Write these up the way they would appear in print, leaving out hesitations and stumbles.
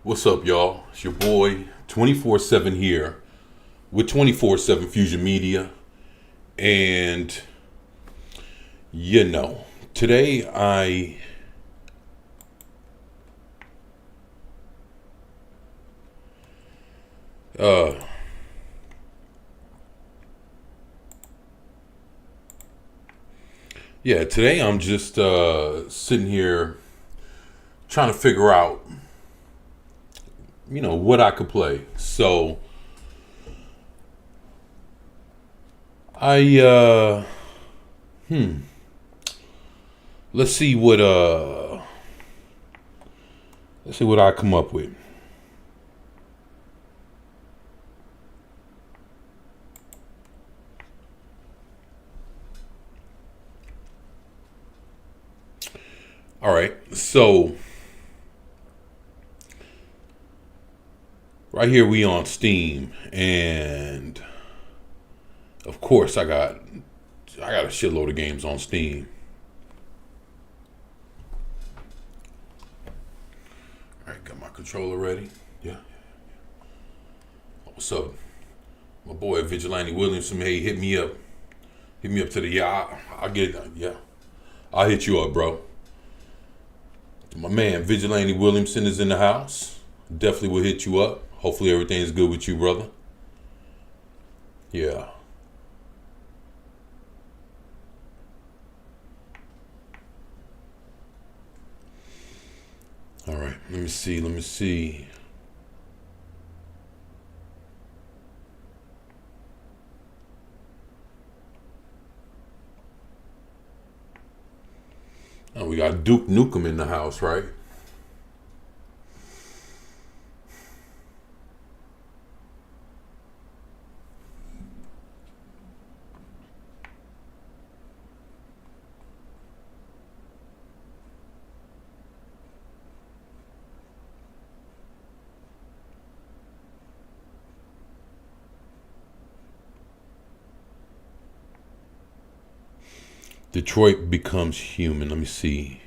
What's up, y'all? It's your boy 24/7 here with 24/7 Fusion Media. And, you know, today uh, today I'm just sitting here trying to figure out, what I could play. So, I, let's see what, I come up with. All right, so right here we on Steam, and of course I got a shitload of games on Steam. All right, got my controller ready. Yeah. What's up, my boy Vigilante Williamson? Hey, hit me up. Hit me up to the I'll get it. Yeah, I'll hit you up, bro. My man Vigilante Williamson is in the house. Definitely will hit you up. Hopefully everything's good with you, brother. Yeah. All right. Let me see. Oh, we got Duke Nukem in the house, right? Detroit Becomes Human. Let me see.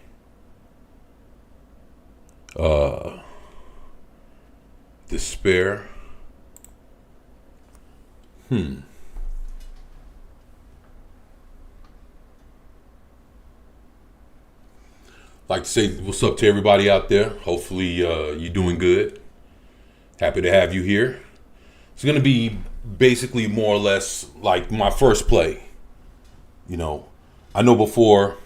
Despair. Like to say what's up to everybody out there. Hopefully you're doing good. Happy to have you here. It's gonna be basically more or less like my first play. You know, I know before,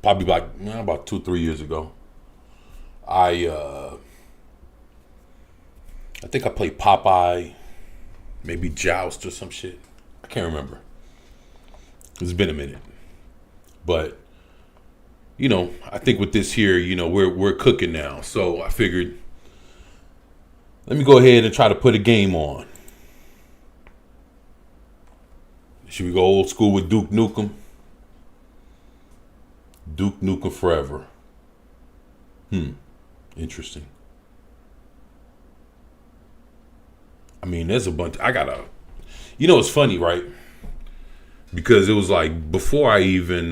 probably like about 2-3 years ago, I think I played Popeye, maybe Joust or some shit. I can't remember. It's been a minute, but I think with this here, we're cooking now. So I figured, let me go ahead and try to put a game on. Should we go old school with Duke Nukem? Duke Nukem Forever. Interesting. I mean, there's a bunch. It's funny, right? Because it was like before I even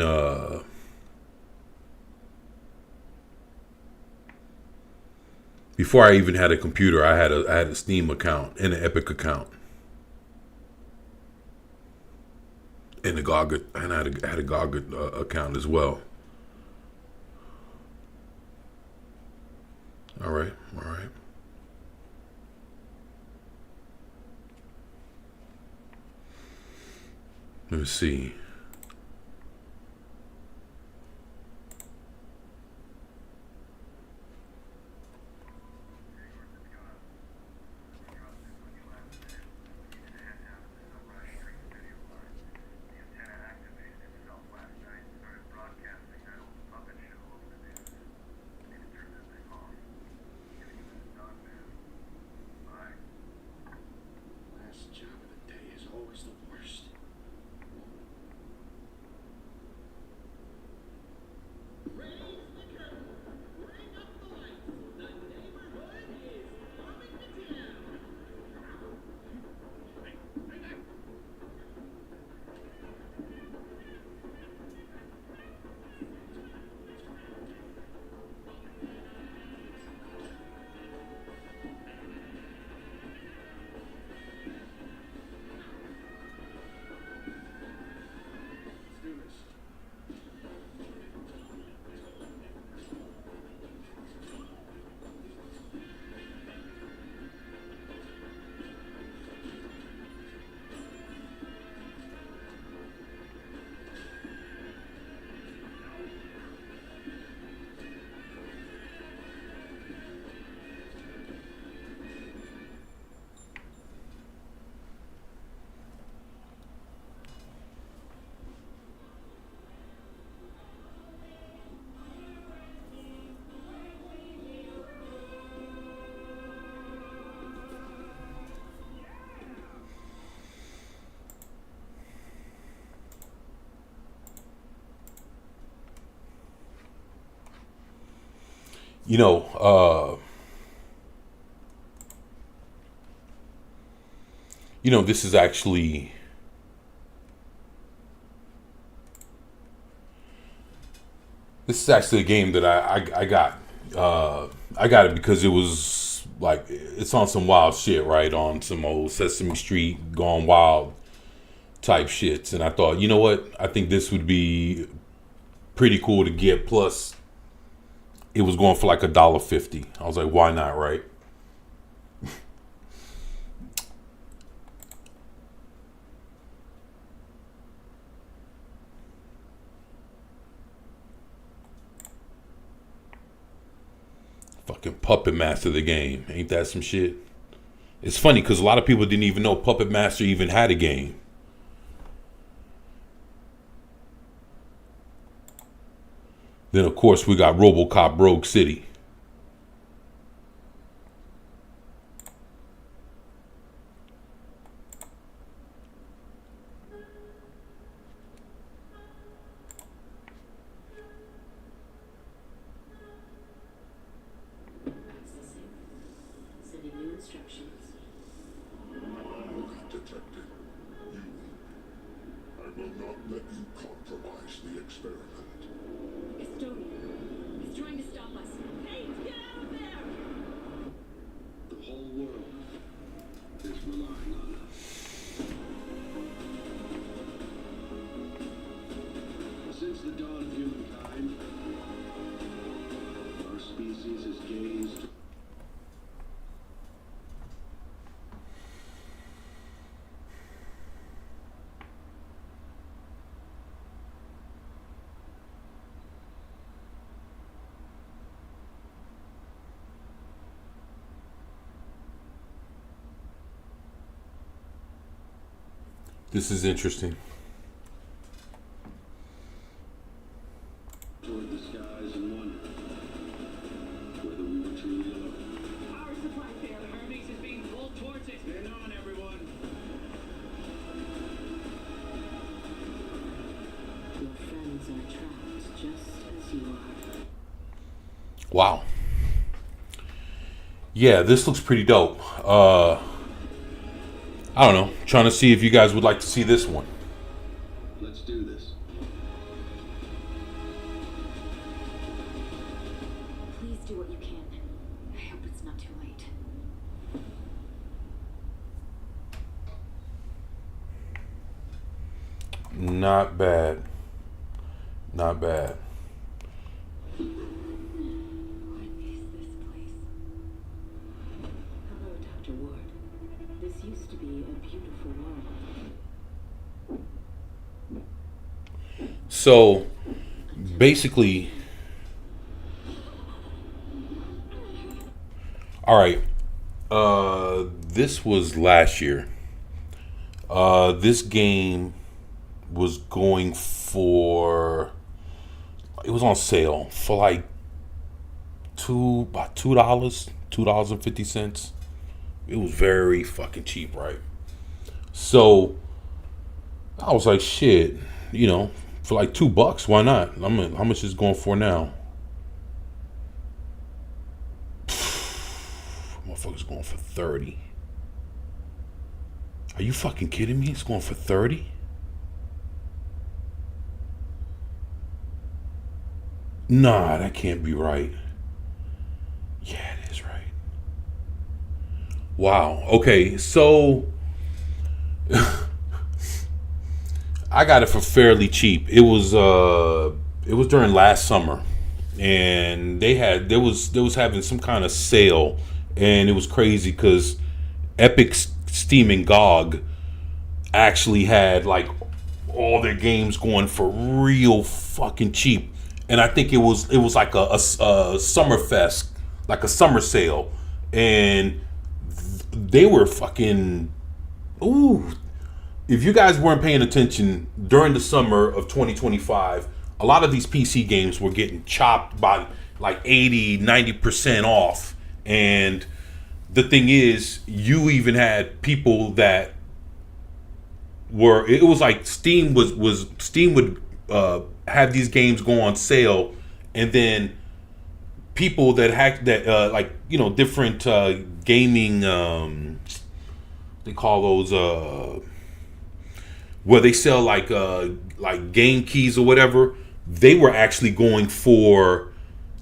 had a computer, I had a Steam account and an Epic account, and I had a GOG account as well. All right, all right. Let me see. Last job of the day is always the worst. You know, this is actually a game that I got. I got it because it was like it's on some wild shit, right? On some old Sesame Street gone wild type shits, and I thought, you know what? I think this would be pretty cool to get. Plus, it was going for like $1.50. I was like, why not, right? Fucking Puppet Master the game. Ain't that some shit? It's funny because a lot of people didn't even know Puppet Master even had a game. Then, of course, we got RoboCop Rogue City. Sending new instructions. Detective, you. I will not let you compromise the experiment. Estonia. He's trying to stop us. Hey, get out of there! The whole world is relying on us. Since the dawn of humankind, our species has gazed. This is interesting. Toward the skies and wonder whether we were truly alone. Power supply failure. Hermes is being pulled towards it. Stand on, everyone. Your friends are trapped just as you are. Wow. Yeah, this looks pretty dope. I don't know. Trying to see if you guys would like to see this one. Let's do this. Please do what you can. I hope it's not too late. Not bad. Not bad. What is this place? Hello, Dr. Ward. This used to be a beautiful world. So, basically, all right. This was last year. This game was going for. It was on sale for like about $2.50. It was very fucking cheap, right? So I was like, shit, for like $2, why not? How much is it going for now? Motherfucker's going for 30. Are you fucking kidding me? It's going for 30? Nah, that can't be right. Yeah, it is right. Wow. Okay, so I got it for fairly cheap. It was during last summer, and they was having some kind of sale, and it was crazy because Epic, Steam, and GOG actually had like all their games going for real fucking cheap. And I think it was like a summer fest, like a summer sale, and they were fucking ooh. If you guys weren't paying attention during the summer of 2025, a lot of these PC games were getting chopped by like 80-90% off. And the thing is, you even had people that were, it was like Steam would have these games go on sale, and then people that hack that like different gaming they call those where they sell like game keys or whatever. They were actually going for,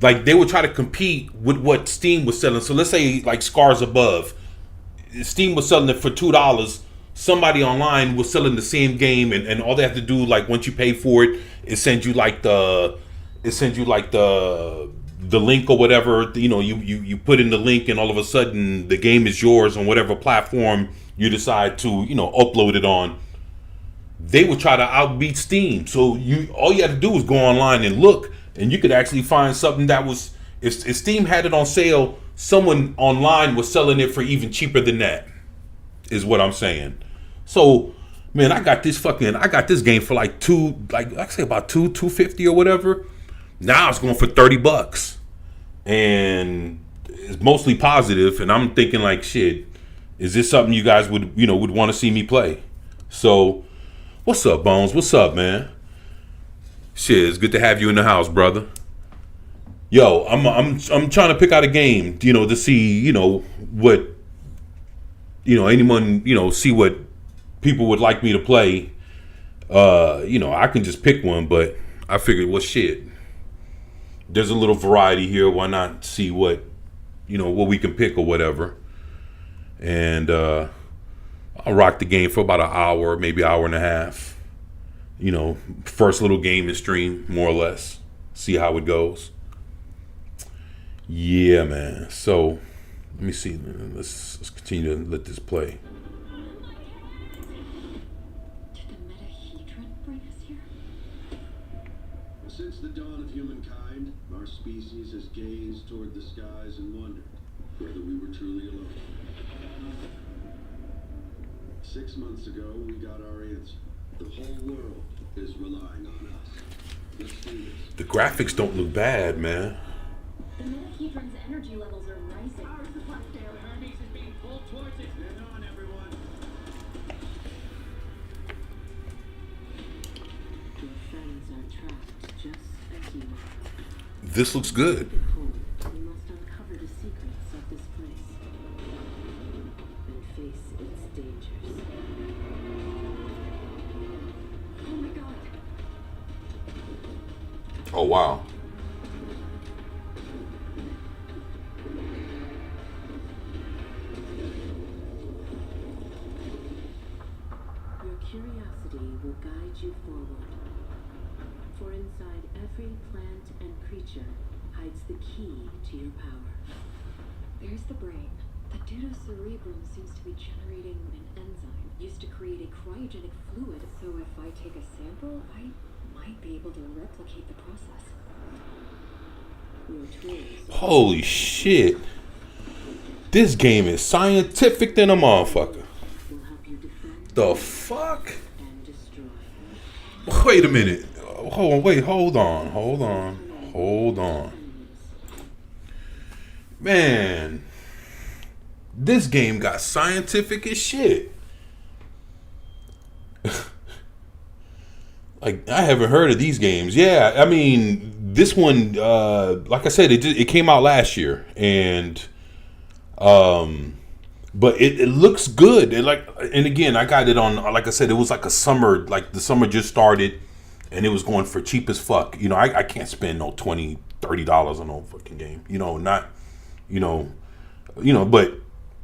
like, they would try to compete with what Steam was selling. So let's say like Scars Above, Steam was selling it for $2. Somebody online was selling the same game, and all they have to do, like, once you pay for it, is send you like the link or whatever. You put in the link, and all of a sudden the game is yours on whatever platform you decide to upload it on. They would try to outbeat Steam. So all you had to do was go online and look, and you could actually find something that was, if Steam had it on sale, someone online was selling it for even cheaper than that, is what I'm saying. So, man, I got this game for like about $250 or whatever. Now it's going for $30, and it's mostly positive. And I'm thinking like, shit, is this something you guys would want to see me play? So, what's up, Bones? What's up, man? Shit, it's good to have you in the house, brother. Yo, I'm trying to pick out a game, to see, what, anyone, see what people would like me to play. I can just pick one, but I figured, well, shit, there's a little variety here. Why not see what we can pick or whatever? And I'll rock the game for about an hour, maybe hour and a half. First little gaming stream, more or less. See how it goes. Yeah, man. So, let me see. Let's continue to let this play. Did the metahedron bring us here? Since the dawn of humankind, our species has gazed toward the skies and wondered whether we were truly alone. 6 months ago, we got our answer. The whole world is relying on us. Let's do this. The graphics don't look bad, man. The metahedron's energy levels are rising. Our supply tail Hermes is being pulled towards it. Stand on, everyone. Your friends are trapped just as you are. This looks good. Behold, we must uncover the secrets of this place and face its dangers. Oh my god! Oh, wow. Your curiosity will guide you forward. For inside every plant and creature hides the key to your power. There's the brain. The deuterocerebrum seems to be generating an enzyme used to create a cryogenic fluid. So if I take a sample, I might be able to replicate the process. Your tools Holy shit. This game is scientific than a motherfucker. will help you defend The fuck? and destroy. Wait a minute. Hold on. Man, this game got scientific as shit. Like, I haven't heard of these games. Yeah, I mean, this one, like I said, it came out last year, and but it looks good. And again, I got it on, like I said, it was like a summer, like the summer just started, and it was going for cheap as fuck. I can't spend no $20-$30 on no fucking game. But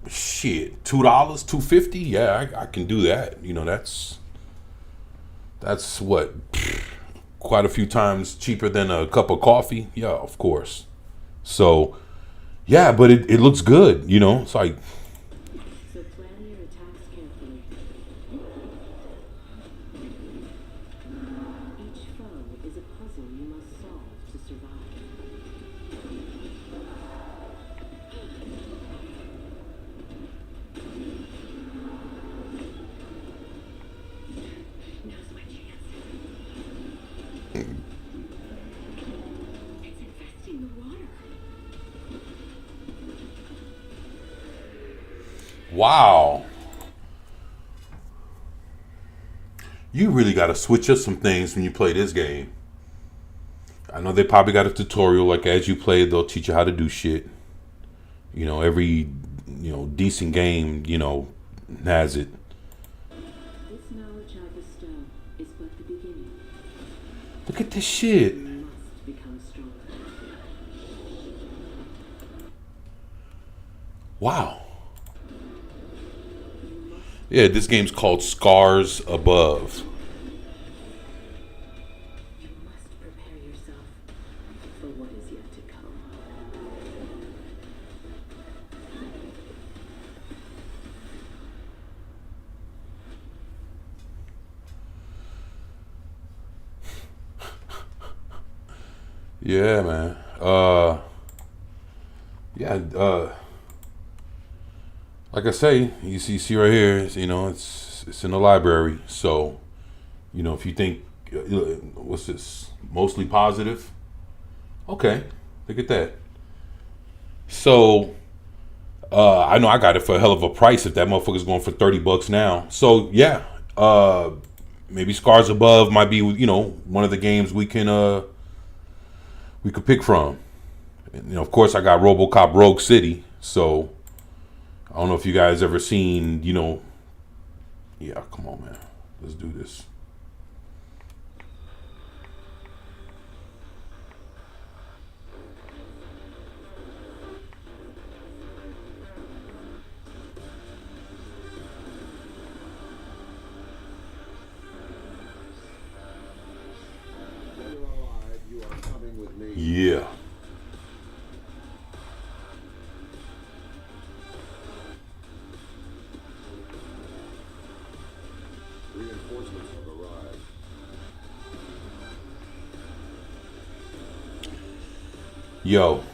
shit, $2, $2.50, yeah, I can do that. That's what, quite a few times cheaper than a cup of coffee. Yeah, of course. So, yeah, but it looks good. It's like, So plan your attacks carefully. Each foe is a puzzle you must solve to survive. Now's my chance. It's infesting the water. wow. You really got to switch up some things when you play this game. I know they probably got a tutorial, like as you play, they'll teach you how to do shit. You know, every, decent game, has it. This knowledge I bestow is but the beginning. Look at this shit. You must become stronger. Wow. Yeah, this game's called Scars Above. You must prepare yourself for what is yet to come. Yeah, man. Yeah, like I say, you see right here, it's in the library. So, if you think, what's this, mostly positive? Okay, look at that. So, I know I got it for a hell of a price if that motherfucker's going for $30 now. So yeah, maybe Scars Above might be, one of the games we could pick from. And, of course, I got RoboCop Rogue City. So I don't know if you guys ever seen, yeah, come on, man, let's do this. Dead or alive, you are coming with me. Yeah. Reinforcements have arrived. Yo.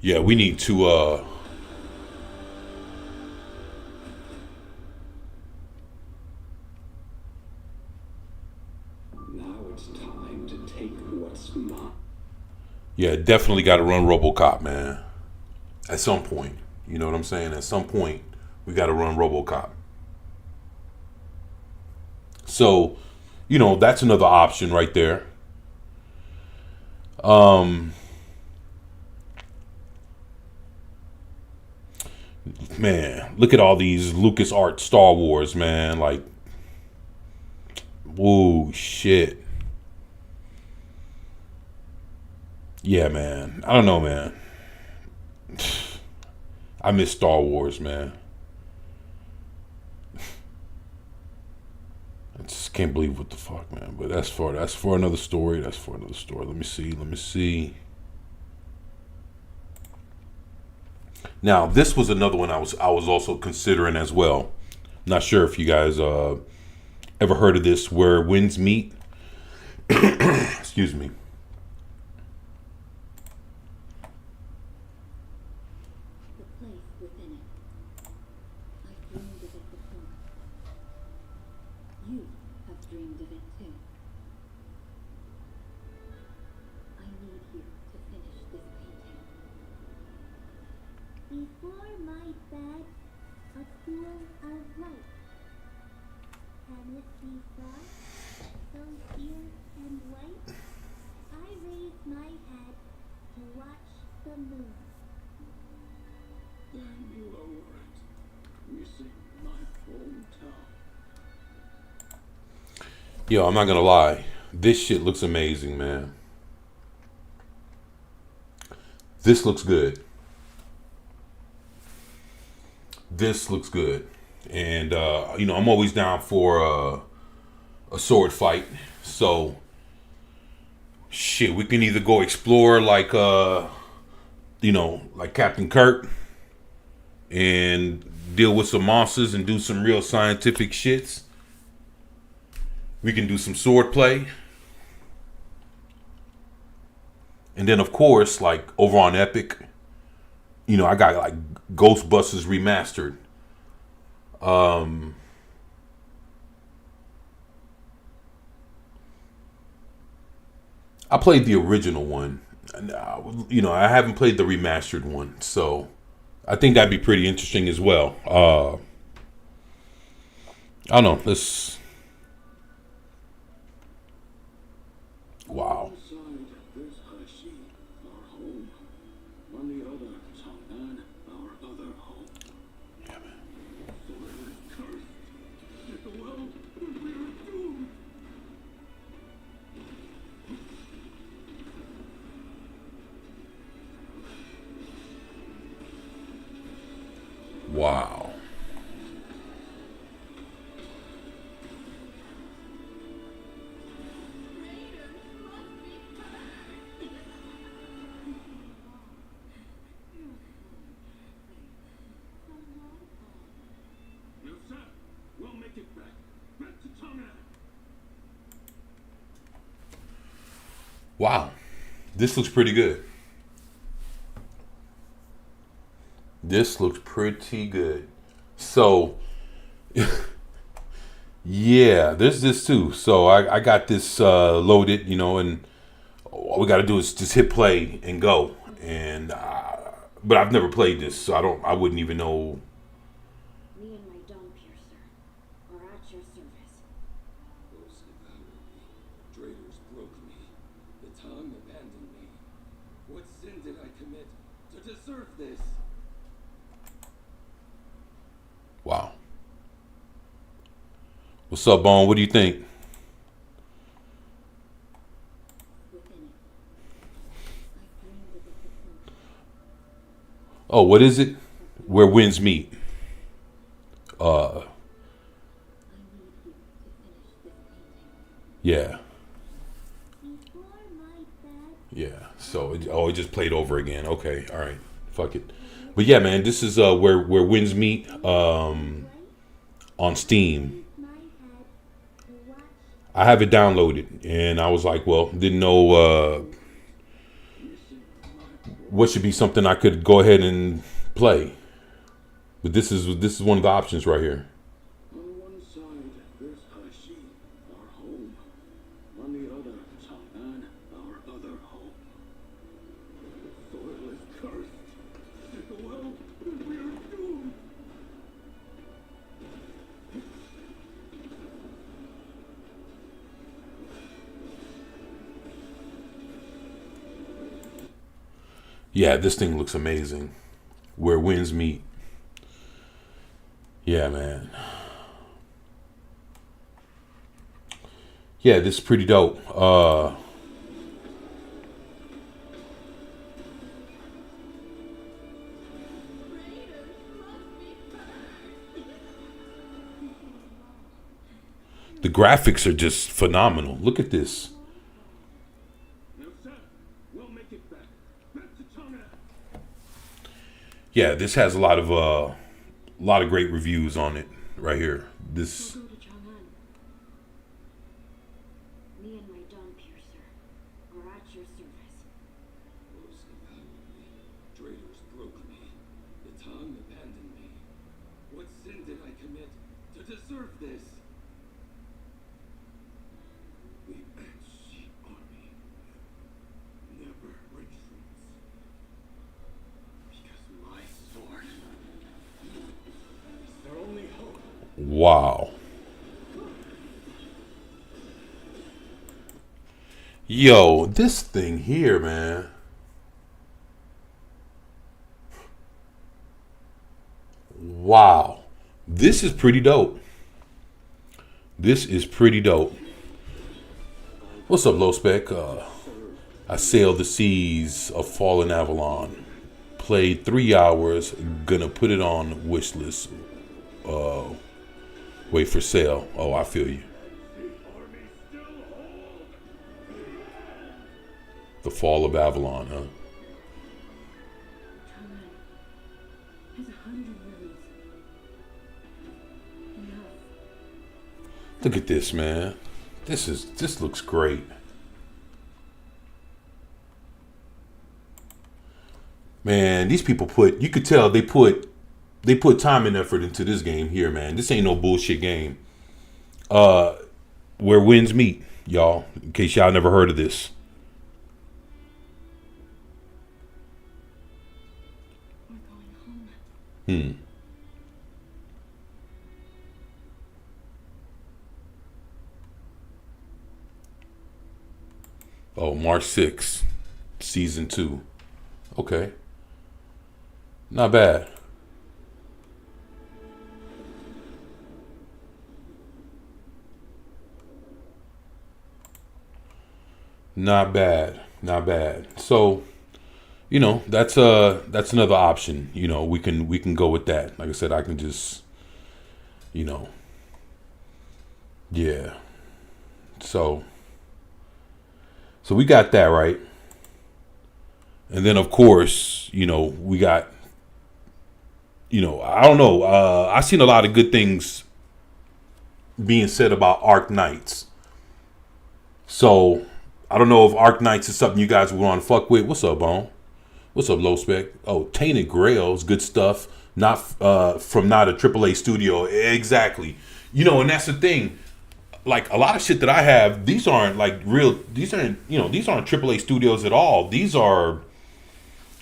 Yeah, we need to Now it's time to take what's mine. yeah, definitely got to run RoboCop, man. At some point, you know what I'm saying? At some point, we got to run RoboCop. So, that's another option right there. Man, look at all these LucasArts Star Wars, man. Like, whoa, shit. Yeah, man. I don't know, man. I miss Star Wars, man. I just can't believe what the fuck, man. But that's for another story. That's for another story. Let me see. Now, this was another one I was also considering as well. Not sure if you guys ever heard of this, Where Winds Meet. Excuse me. The place within it. I've dreamed of it before. You have dreamed of it too. I need you to finish this painting. Before my bed, a pool of light. And if you saw, so fierce and white, I raised my head to watch the moon. Then you lower it, missing my hometown. Yo, I'm not gonna lie. This shit looks amazing, man. This looks good. This looks good. And, I'm always down for a sword fight. So, shit, we can either go explore like, like Captain Kirk and deal with some monsters and do some real scientific shits. We can do some sword play. And then, of course, like over on Epic, I got like Ghostbusters Remastered. I played the original one. And, I haven't played the remastered one. So I think that'd be pretty interesting as well. I don't know. Wow. Wow. No, sir. We'll make it back. Back to Tonga. Wow. This looks pretty good. This looks pretty good. So, yeah, there's this too. So I got this loaded, you know, and all we got to do is just hit play and go. And but I've never played this, so I wouldn't even know. Me and my Dawn Piercer are at your service. Those devoured me. Traitors broke me. The tongue abandoned me. What sin did I commit to deserve this? Wow. What's up, Bone? What do you think? Within it, I dreamed of it before. Oh, what is it? Where winds meet. I need you to finish this painting. Yeah. Before my bed, Yeah. So it just played over again. Okay. All right. Fuck it. But yeah, man, this is where winds meet on Steam. my head to watch I have it downloaded, and I was like, well, didn't know what should be something I could go ahead and play. But this is one of the options right here. On one side, there's Hashi, our home. On the other, Chang'an, our other home. The soil is cursed. Well, we are doomed. Yeah, this thing looks amazing. Where winds meet. Yeah, man. Yeah, this is pretty dope. The graphics are just phenomenal. Look at this. No, sir. We'll make it back. Back to Tonga. Yeah, this has a lot of great reviews on it right here. This Go to Chang'an. Me and my Dawn Piercer are at your service. Those devoured me. Traitors broke me. The tongue abandoned me. What sin did I commit to deserve this? The Banshee army never retreats. Because my sword is their only hope. wow. Yo, this thing here, man. Wow. This is pretty dope. This is pretty dope. What's up, Low Spec? I sailed the seas of fallen Avalon. Played 3 hours. Gonna put it on wish list. Wait for sale. Oh, I feel you. The fall of Avalon, huh? Chang'an has 100 rivers. Enough. Look at this, man. This looks great. Man, these people you could tell they put time and effort into this game here, man. This ain't no bullshit game. Where winds meet, y'all. In case y'all never heard of this. We're going home. Oh, March 6th, season 2. Okay. Not bad. Not bad. Not bad. So, you know, that's another option. You know, we can go with that. Like I said, I can just, you know, yeah. So we got that right. And then of course, you know, we got, you know, I don't know. I've seen a lot of good things being said about Arc Knights. So I don't know if Arc Knights is something you guys would want to fuck with. What's up, Bone? What's up, Low Spec? Oh, Tainted Grails, good stuff. Not from not a AAA studio. Exactly. You know, and that's the thing. Like a lot of shit that I have, these aren't like real. These aren't, you know, these aren't AAA studios at all. These are,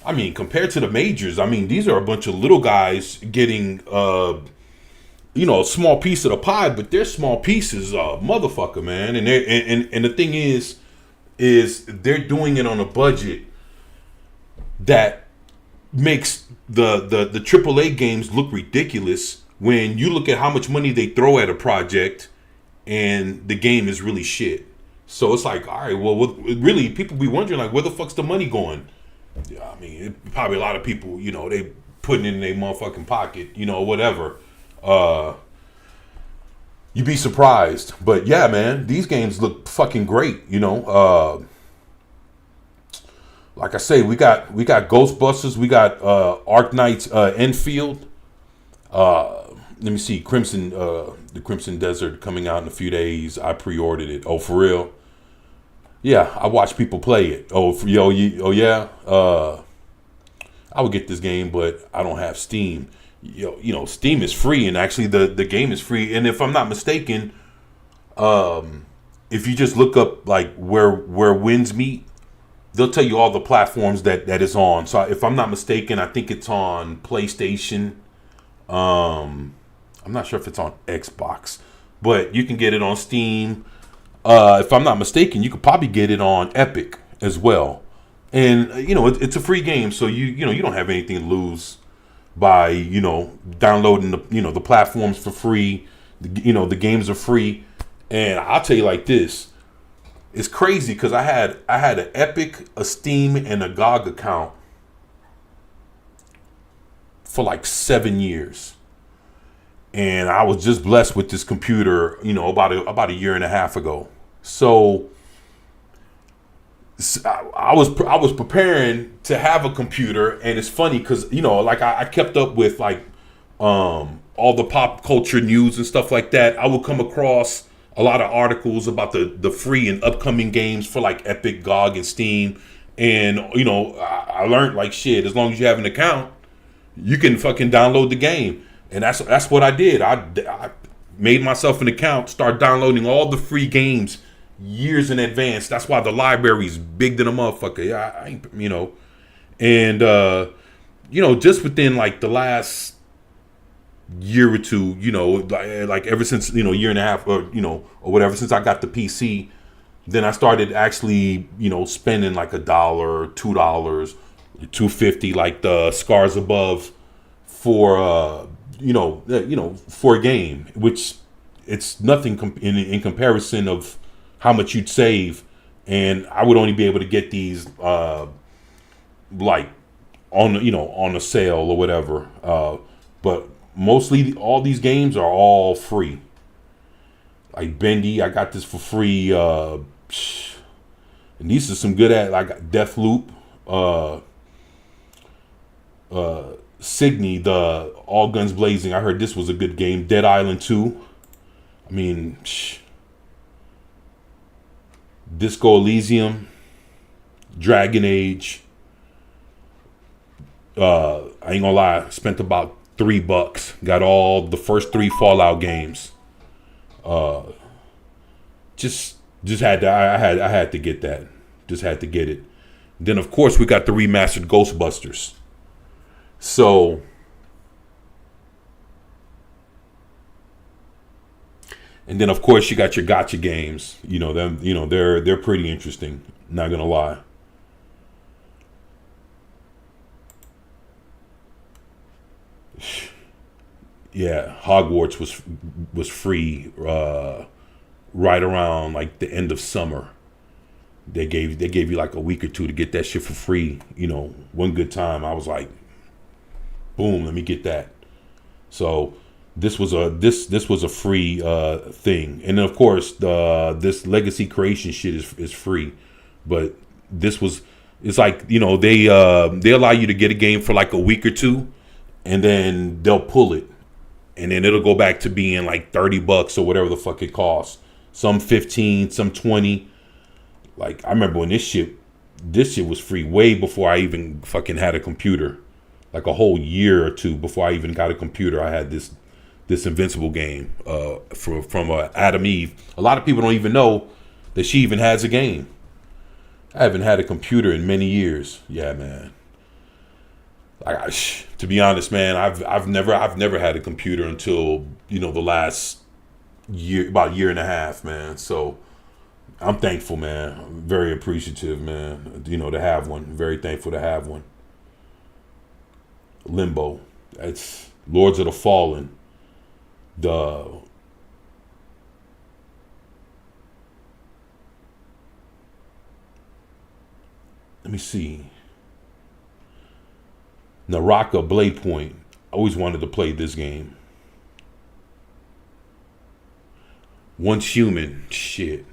I mean, compared to the majors, I mean, these are a bunch of little guys getting, you know, a small piece of the pie, but they're small pieces, motherfucker, man. And they and the thing is they're doing it on a budget that makes the AAA games look ridiculous when you look at how much money they throw at a project and the game is really shit. So it's like, all right, well, really, people be wondering, like, where the fuck's the money going? Yeah, I mean, probably a lot of people, you know, they putting it in their motherfucking pocket, you know, whatever. You'd be surprised. But yeah, man, these games look fucking great, you know. Like I say, we got Ghostbusters, we got Arc Knights Enfield. Let me see, the Crimson Desert coming out in a few days. I pre-ordered it. Oh, for real? Yeah, I watch people play it. Oh, yeah. I would get this game, but I don't have Steam. You know, Steam is free, and actually the game is free. And if I'm not mistaken, if you just look up like where wins meet, they'll tell you all the platforms that it's on. So if I'm not mistaken, I think it's on PlayStation. I'm not sure if it's on Xbox, but you can get it on Steam. If I'm not mistaken, you could probably get it on Epic as well. And you know, it's a free game, so you know you don't have anything to lose by, you know, downloading the platforms for free. You know, the games are free. And I'll tell you like this, it's crazy because I had an Epic, a Steam, and a GOG account for like 7 years. And I was just blessed with this computer, you know, about a year and a half ago. So I was preparing to have a computer, and it's funny because, you know, like I kept up with like all the pop culture news and stuff like that. I would come across a lot of articles about the free and upcoming games for like Epic, GOG, and Steam. And, you know, I learned like shit, as long as you have an account, you can fucking download the game. And that's what I did. I made myself an account, start downloading all the free games years in advance. That's why the library's big than a motherfucker. Yeah, I ain't, you know. And, you know, just within like the last year or two, you know, like ever since, you know, year and a half or, you know, or whatever, since I got the PC, then I started actually, you know, spending like $1, $2, $2.50, like the Scars Above for, you know, for a game, which it's nothing in comparison of how much you'd save. And I would only be able to get these, like on, you know, on a sale or whatever. But mostly all these games are all free. Like Bendy, I got this for free. And these are some good like Deathloop, Signy, the All Guns Blazing. I heard this was a good game. Dead Island 2. I mean, Disco Elysium, Dragon Age. I ain't gonna lie, spent about $3. Got all the first 3 Fallout games. Just had to. I had to get that. Just had to get it. Then of course we got the remastered Ghostbusters. So and then of course you got your gotcha games. You know them. You know they're pretty interesting. Not gonna lie. Yeah, Hogwarts was free right around like the end of summer. They gave you like a week or two to get that shit for free. You know, one good time. I was like, boom, let me get that. So this was a free thing, and then of course this legacy creation shit is free, but it's like, you know, they allow you to get a game for like a week or two, and then they'll pull it, and then it'll go back to being like $30 or whatever the fuck it costs. Some 15, some 20. Like I remember when this shit was free way before I even fucking had a computer. Like a whole year or two before I even got a computer, I had this Invincible game from Adam Eve. A lot of people don't even know that she even has a game. I haven't had a computer in many years. Yeah, man. To be honest, man, I've never had a computer until, you know, the last year, about a year and a half, man. So I'm thankful, man. I'm very appreciative, man. You know, to have one. Very thankful to have one. Limbo. It's Lords of the Fallen. Let me see. Naraka Blade Point. I always wanted to play this game. Once Human. Shit.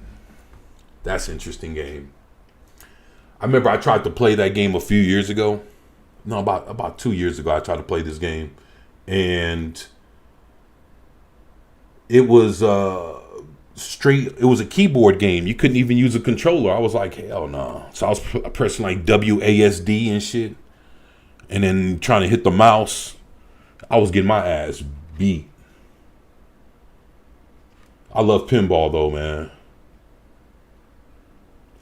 That's an interesting game. I remember I tried to play that game a few years ago. No, about 2 years ago, I tried to play this game, and it was it was a keyboard game. You couldn't even use a controller. I was like, hell no. So I was pressing like WASD and shit, and then trying to hit the mouse. I was getting my ass beat. I love pinball though, man.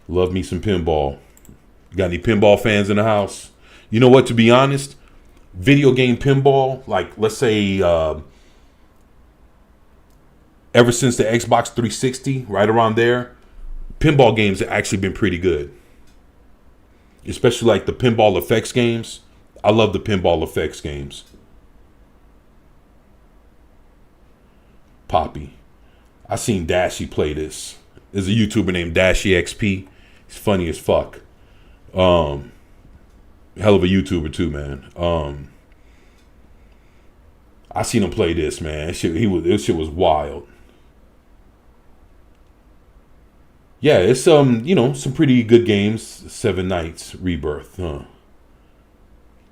Love me some pinball. Got any pinball fans in the house? You know what, to be honest, video game pinball, like let's say ever since the Xbox 360, right around there, pinball games have actually been pretty good. Especially like the pinball effects games. I love the pinball effects games. Poppy. I seen Dashy play this. There's a YouTuber named Dashy XP. He's funny as fuck. Hell of a YouTuber too, man. I seen him play this, man. This shit was wild. Yeah, it's you know, some pretty good games. Seven Nights, Rebirth,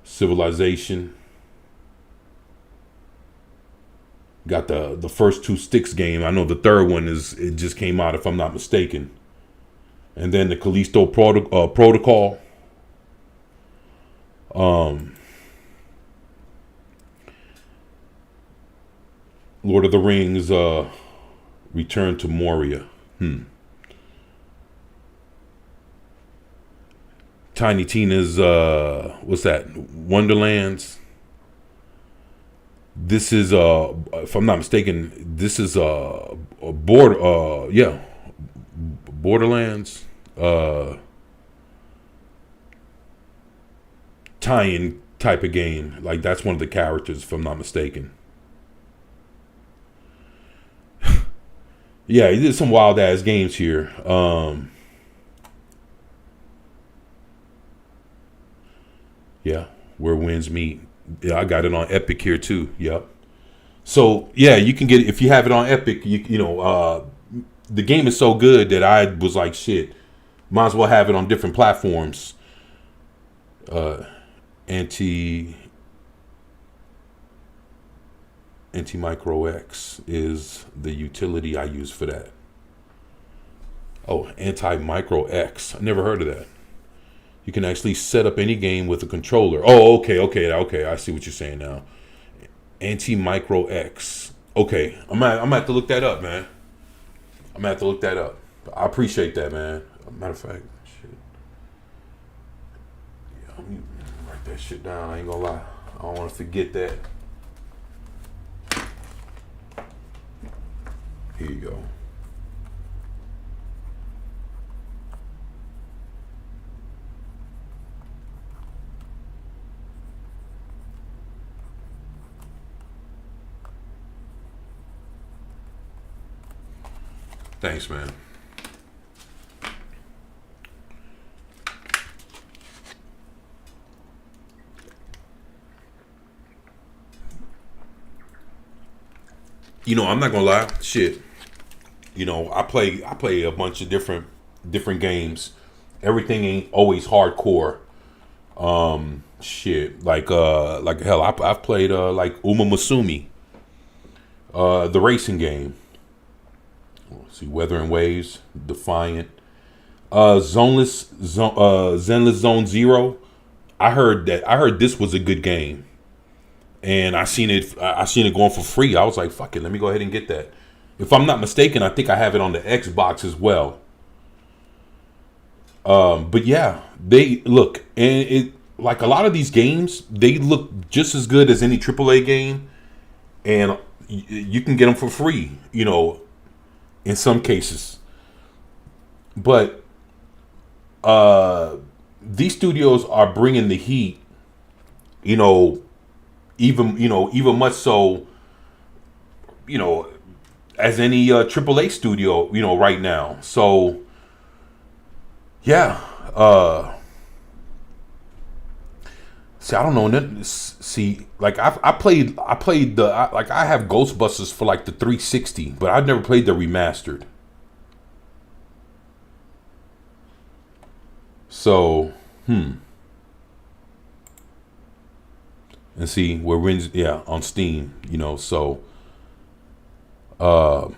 Civilization. Got the first two Sticks game. I know the third one it just came out, if I'm not mistaken. And then the Callisto Protocol. Lord of the Rings, Return to Moria. Tiny Tina's, what's that? Wonderlands. This is, if I'm not mistaken, this is Borderlands. Tie-in type of game. Like that's one of the characters, if I'm not mistaken. Yeah, he did some wild ass games here. Yeah, Where Winds Meet. Yeah, I got it on Epic here too. Yep. So yeah, you can get it if you have it on Epic. You know, the game is so good that I was like, shit, might as well have it on different platforms. Anti-Micro X is the utility I use for that. Oh, Anti-Micro X. I never heard of that. You can actually set up any game with a controller. Oh, okay. I see what you're saying now. Anti-Micro X. Okay, I'm gonna have to look that up, man. I'm gonna have to look that up. I appreciate that, man. Matter of fact, shit. Yeah, let me write that shit down. I ain't gonna lie. I don't want to forget that. Here you go. Thanks, man. I'm not gonna lie, shit. I play a bunch of different games. Everything ain't always hardcore. Shit, like hell, I've played like Uma Musume, the racing game. Let's see, Weather and Waves, Defiant, Zenless Zone Zero. I heard this was a good game, and I seen it going for free. I was like, fuck it, let me go ahead and get that. If I'm not mistaken, I think I have it on the Xbox as well. But yeah, they look, and it like a lot of these games, they look just as good as any AAA game, and you can get them for free, in some cases. But these studios are bringing the heat, even much so, as any AAA studio, right now. So yeah, see, I don't know. See, like I played I have Ghostbusters for like the 360, but I've never played the remastered. So, and see where wins, yeah, on Steam, so of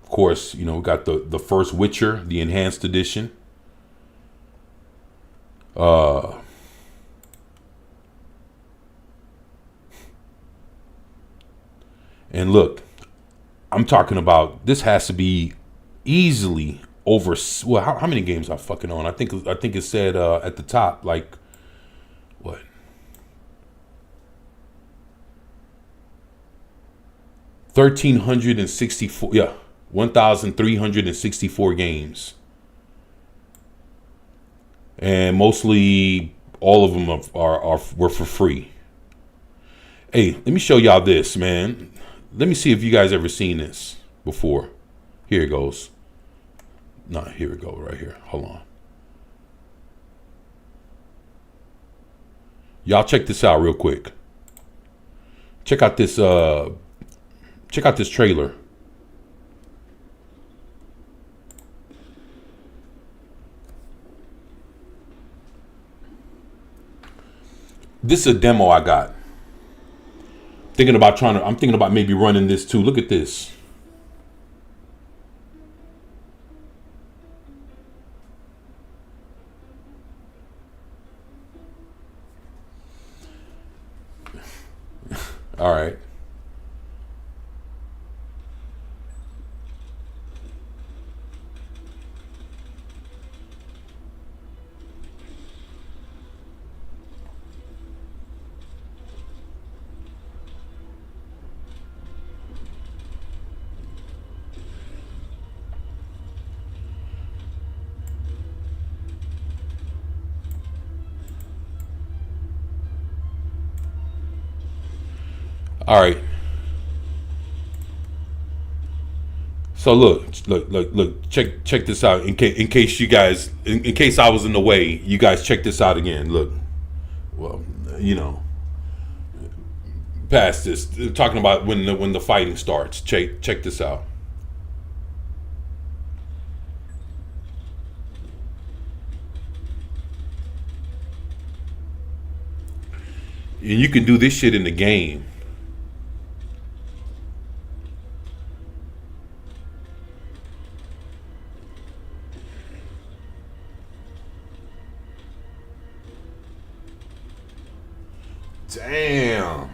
course, we got the first Witcher, the enhanced edition. And look, I'm talking about, this has to be easily over, well, how many games I fucking own? I think it said at the top, like, what? $1,364, yeah, 1,364 games, and mostly all of them were for free. Hey, let me show y'all this, man. Let me see if you guys ever seen this before. Here it goes. Nah, here we go, right here. Hold on. Y'all check this out real quick. Check out this trailer. This is a demo I got. I'm thinking about maybe running this too. Look at this. All right. All right. So look, check this out. In case you guys, in case I was in the way, you guys check this out again. Look, well, past this, talking about when the fighting starts. Check this out. And you can do this shit in the game. Damn.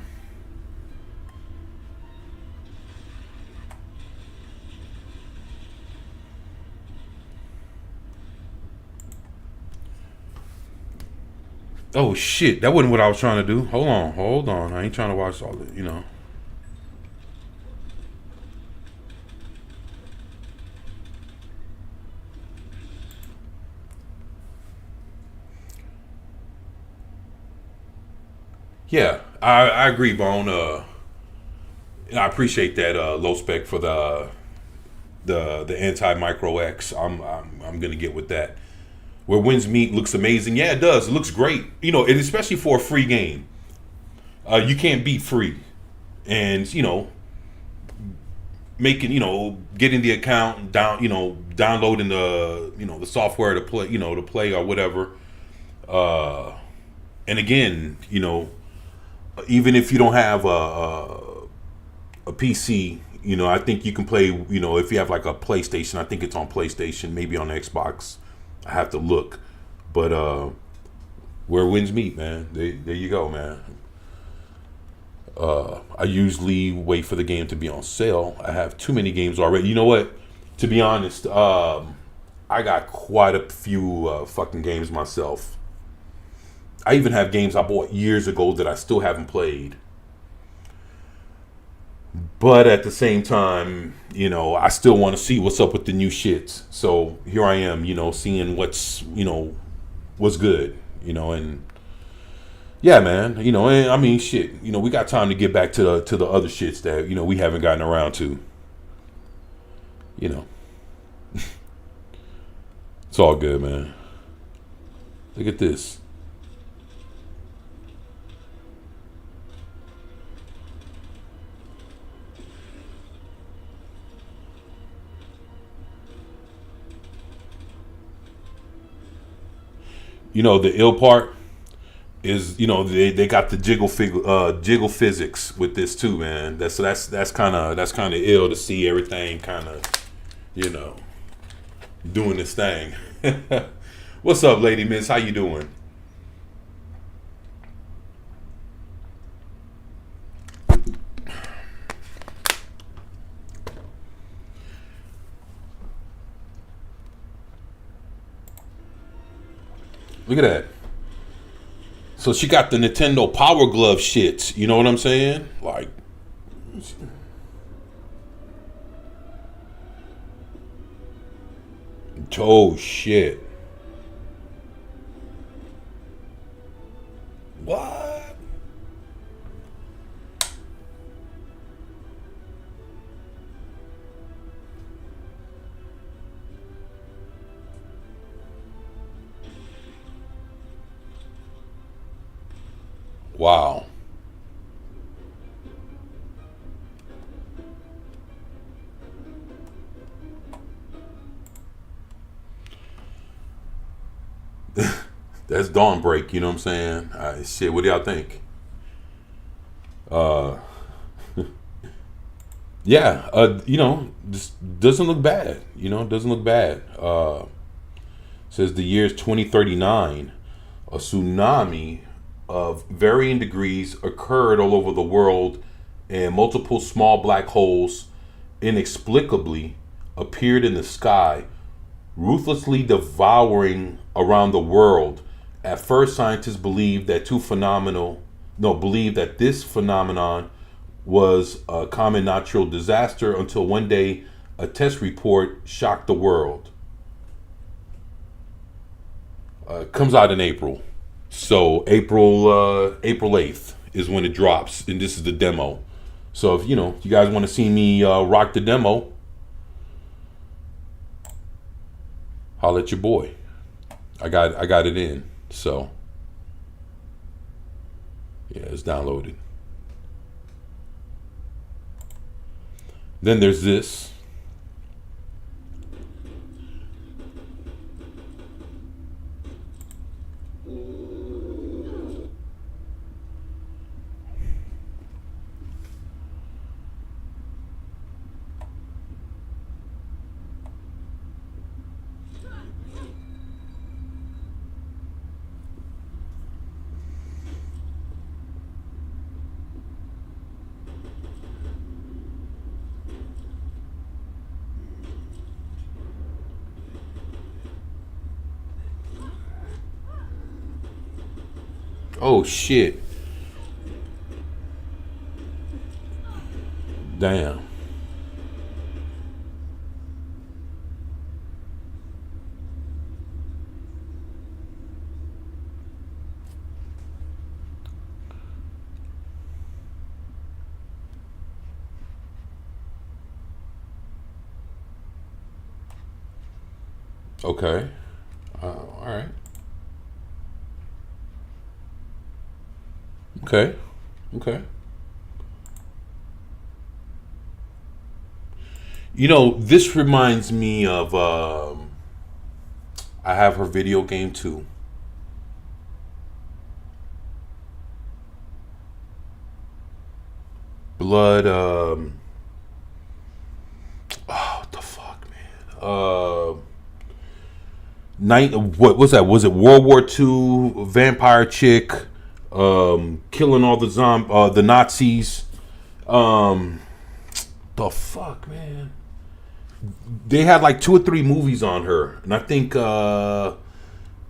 Oh shit, that wasn't what I was trying to do. Hold on. I ain't trying to watch all the, Yeah, I agree, Bone. I appreciate that low spec for the anti micro X. I'm gonna get with that. Where Winds Meet looks amazing. Yeah, it does. It looks great. And especially for a free game. You can't beat free, and making, getting the account down, downloading the, the software to play, to play or whatever. And again, even if you don't have a PC, I think you can play, if you have like a PlayStation, I think it's on PlayStation, maybe on Xbox. I have to look, but where wins meet, man. There you go, man. I usually wait for the game to be on sale. I have too many games already. You know what? To be honest, I got quite a few fucking games myself. I even have games I bought years ago that I still haven't played. But at the same time, I still want to see what's up with the new shits. So here I am, seeing what's good, and yeah, man, and I mean, shit, we got time to get back to the other shits that, we haven't gotten around to, It's all good, man. Look at this. The ill part is, they got the jiggle physics with this too, man. That's kind of ill to see everything kind of, doing this thing. What's up, Lady Miss? How you doing? Look at that. So she got the Nintendo Power Glove shits. You know what I'm saying? Like, oh shit. What? Wow. That's dawn break, you know what I'm saying? Shit, what do y'all think? Yeah, this doesn't look bad. Doesn't look bad. Says the year's 2039, a tsunami of varying degrees occurred all over the world, and multiple small black holes inexplicably appeared in the sky, ruthlessly devouring around the world. At first, scientists believed that this phenomenon was a common natural disaster until one day a test report shocked the world. Comes out in April. So April 8th is when it drops, and this is the demo. So if you guys want to see me rock the demo, holla at your boy. I got it in. So yeah, it's downloaded. Then there's this. Oh shit. Damn. Okay. All right. Okay. You know, this reminds me of. I have her video game too. Blood. What the fuck, man? Night. What was that? Was it World War II? Vampire chick, killing all the Nazis. The fuck, man. They had like 2 or 3 movies on her, and I think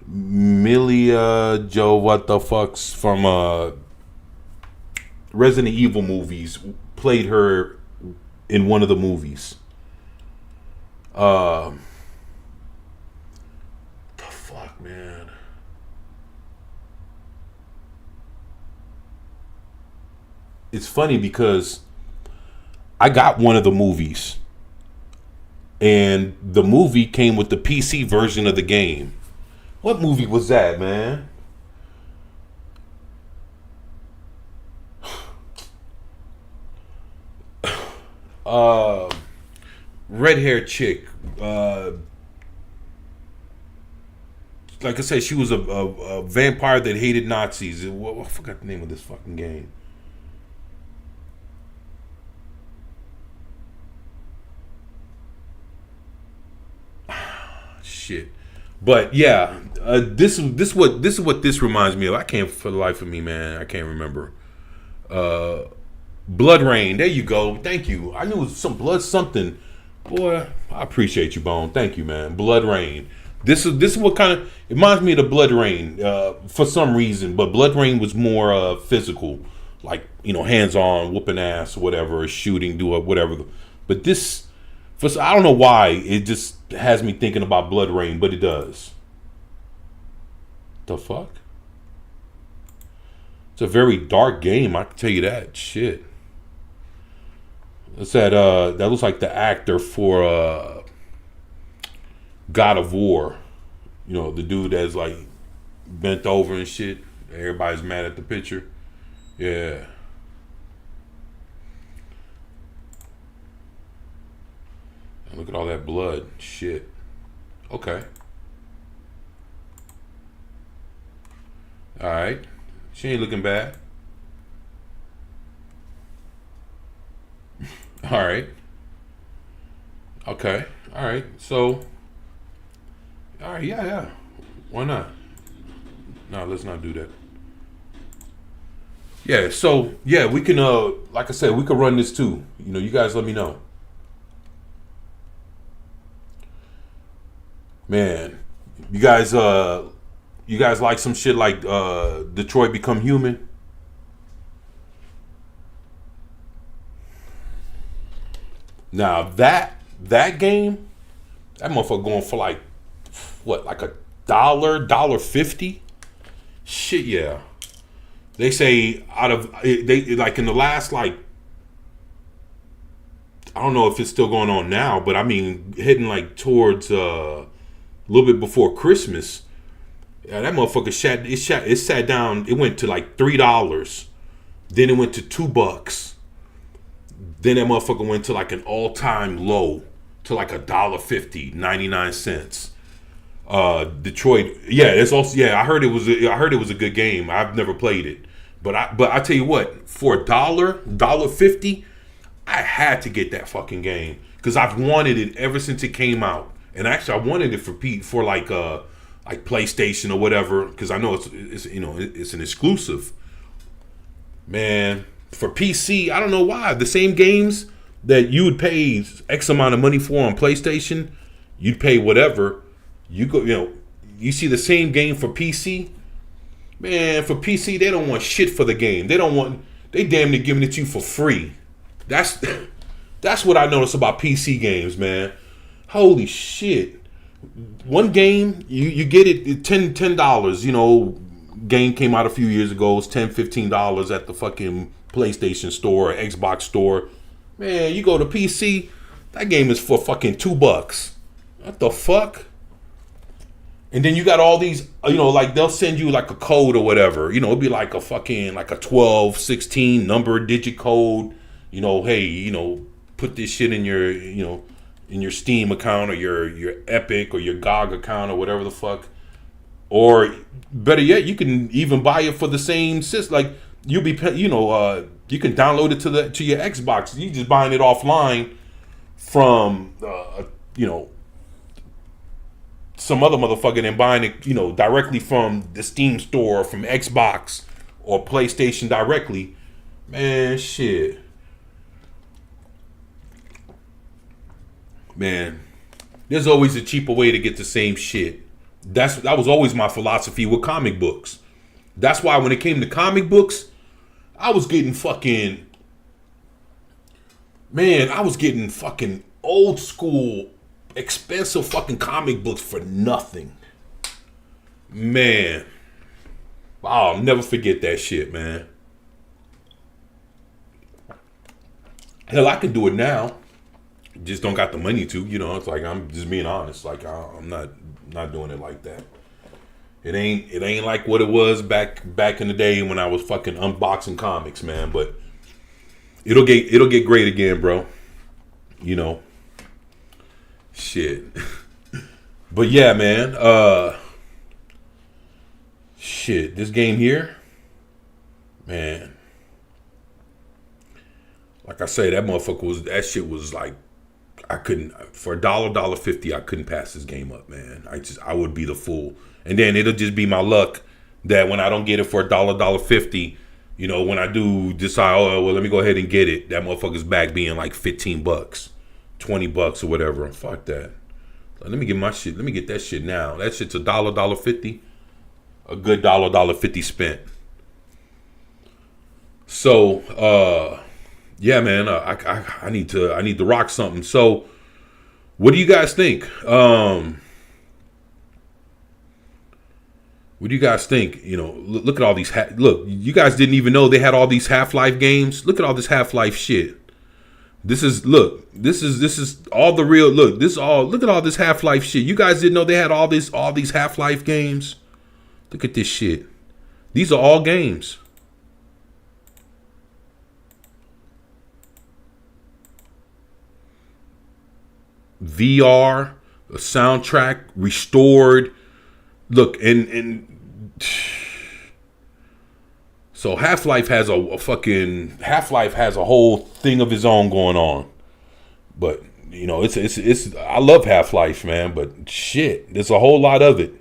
Milia Joe, what the fuck's from Resident Evil movies, played her in one of the movies. The fuck, man. It's funny because I got one of the movies, and the movie came with the PC version of the game. What movie was that, man? Red-haired chick. Like I said, she was a vampire that hated Nazis. I forgot the name of this fucking game. Shit. But yeah, this is what this reminds me of. I can't, for the life of me, man, I can't remember. Blood Rain. There you go. Thank you. I knew it was some blood something. Boy, I appreciate you, Bone. Thank you, man. Blood Rain. This is what kind of, it reminds me of the Blood Rain for some reason. But Blood Rain was more physical, like, you know, hands on, whooping ass, or whatever, shooting, do whatever. But this, I don't know why it just has me thinking about Blood Rain, but it does. The fuck? It's a very dark game, I can tell you that. Shit. It's that looks like the actor for God of War. You know, the dude that's like bent over and shit. Everybody's mad at the picture. Yeah. And look at all that blood. Shit. Okay. Alright. She ain't looking bad. Alright. Okay. Alright. So. Alright, yeah. Why not? No, let's not do that. Yeah, so yeah, we can like I said, we can run this too. You know, you guys let me know. Man, you guys like some shit like Detroit Become Human? Now that game, that motherfucker going for like what, like $1.50? Shit, yeah. They say out of they like in the last, like, I don't know if it's still going on now, but I mean heading like towards a little bit before Christmas. Yeah, that motherfucker sat down. It went to like $3. Then it went to $2. Then that motherfucker went to like an all-time low to like $1.50, 99 cents. Detroit, yeah, it's also, yeah. I heard it was a good game. I've never played it, but I tell you what, for $1.50, I had to get that fucking game because I've wanted it ever since it came out. And actually, I wanted it for like PlayStation or whatever, because I know it's you know, it's an exclusive. Man, for PC, I don't know why. The same games that you would pay X amount of money for on PlayStation, you'd pay whatever. You go, you know, you see the same game for PC. Man, for PC, they don't want shit for the game. They damn near giving it to you for free. That's what I notice about PC games, man. Holy shit. One game, you get it $10, you know, game came out a few years ago. It's $10, $15 at the fucking PlayStation store or Xbox store. Man, you go to PC, that game is for fucking $2. What the fuck? And then you got all these, you know, like they'll send you like a code or whatever. You know, it'll be like a fucking, like a 12, 16 number digit code. You know, hey, you know, put this shit in your, you know, in your Steam account or your Epic or your GOG account or whatever the fuck. Or better yet, you can even buy it for the same system. Like you'll be, you can download it to your Xbox. You just buying it offline from, some other motherfucker and buying it, directly from the Steam store or from Xbox or PlayStation directly. Man, shit. Man, there's always a cheaper way to get the same shit. That was always my philosophy with comic books. That's why when it came to comic books, I was getting fucking old school, expensive fucking comic books for nothing. Man, I'll never forget that shit, man. Hell, I can do it now. Just don't got the money to, it's like, I'm just being honest. Like, I'm not doing it like that. It ain't like what it was back in the day when I was fucking unboxing comics, man. But it'll get great again, bro. Shit. But yeah, man. Shit. This game here, man. Like I say, that shit was like, I couldn't, for $1.50, I couldn't pass this game up, man. I would be the fool. And then it'll just be my luck that when I don't get it for $1.50, when I do decide, oh, well, let me go ahead and get it, that motherfucker's back being like $15, $20 or whatever. Fuck that. Let me get my shit. Let me get that shit now. That shit's $1.50. A good $1.50 spent. So, yeah, man, I need to rock something. So, what do you guys think? What do you guys think? Look at all these. Look, you guys didn't even know they had all these Half-Life games. Look at all this Half-Life shit. This is all the real. Look at all this Half-Life shit. You guys didn't know they had all these Half-Life games. Look at this shit. These are all games. VR, a soundtrack, restored. Look, and so Half-Life has Half-Life has a whole thing of its own going on. But it's I love Half-Life, man, but shit, there's a whole lot of it.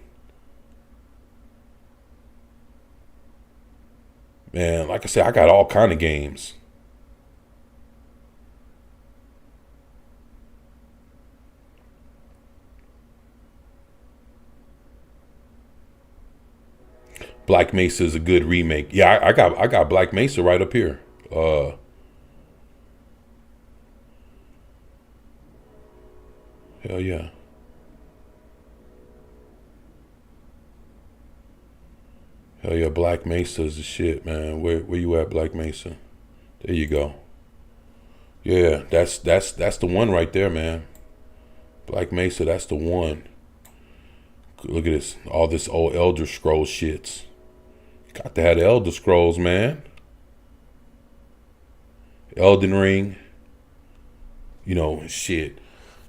Man, like I said, I got all kind of games. Black Mesa is a good remake. Yeah, I got Black Mesa right up here. Hell yeah. Hell yeah, Black Mesa is the shit, man. Where you at, Black Mesa? There you go. Yeah, that's the one right there, man. Black Mesa, that's the one. Look at this. All this old Elder Scrolls shits. Got to have the Elder Scrolls, man. Elden Ring. Shit.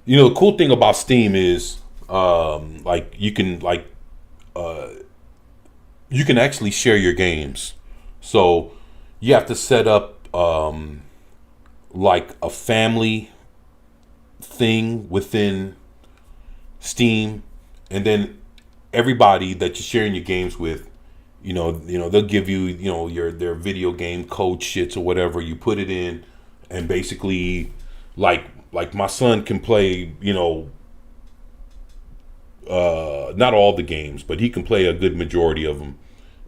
The cool thing about Steam is, you can actually share your games. So you have to set up like a family thing within Steam, and then everybody that you're sharing your games with, they'll give you, their video game code shits or whatever. You put it in, and basically, like my son can play, not all the games, but he can play a good majority of them,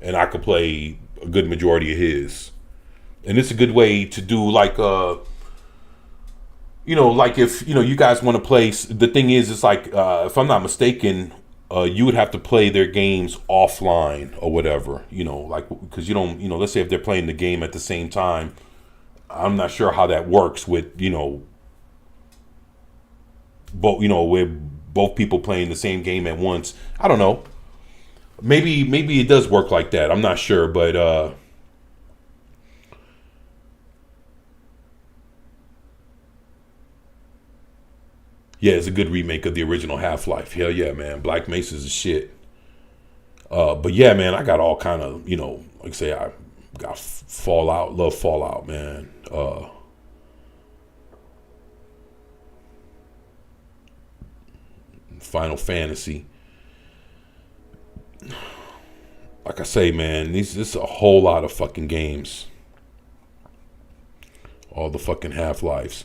and I can play a good majority of his. And it's a good way to do like if you guys want to play. The thing is, it's like if I'm not mistaken, you would have to play their games offline or whatever, because you don't, let's say if they're playing the game at the same time. I'm not sure how that works with, with both people playing the same game at once. I don't know. Maybe it does work like that. I'm not sure, but Yeah, it's a good remake of the original Half-Life. Hell yeah, man. Black Mesa's a shit. But yeah, man, I got all kind of, you know, like I say, I got Fallout, love Fallout, man. Final Fantasy. Like I say, man, this is a whole lot of fucking games. All the fucking Half-Lives.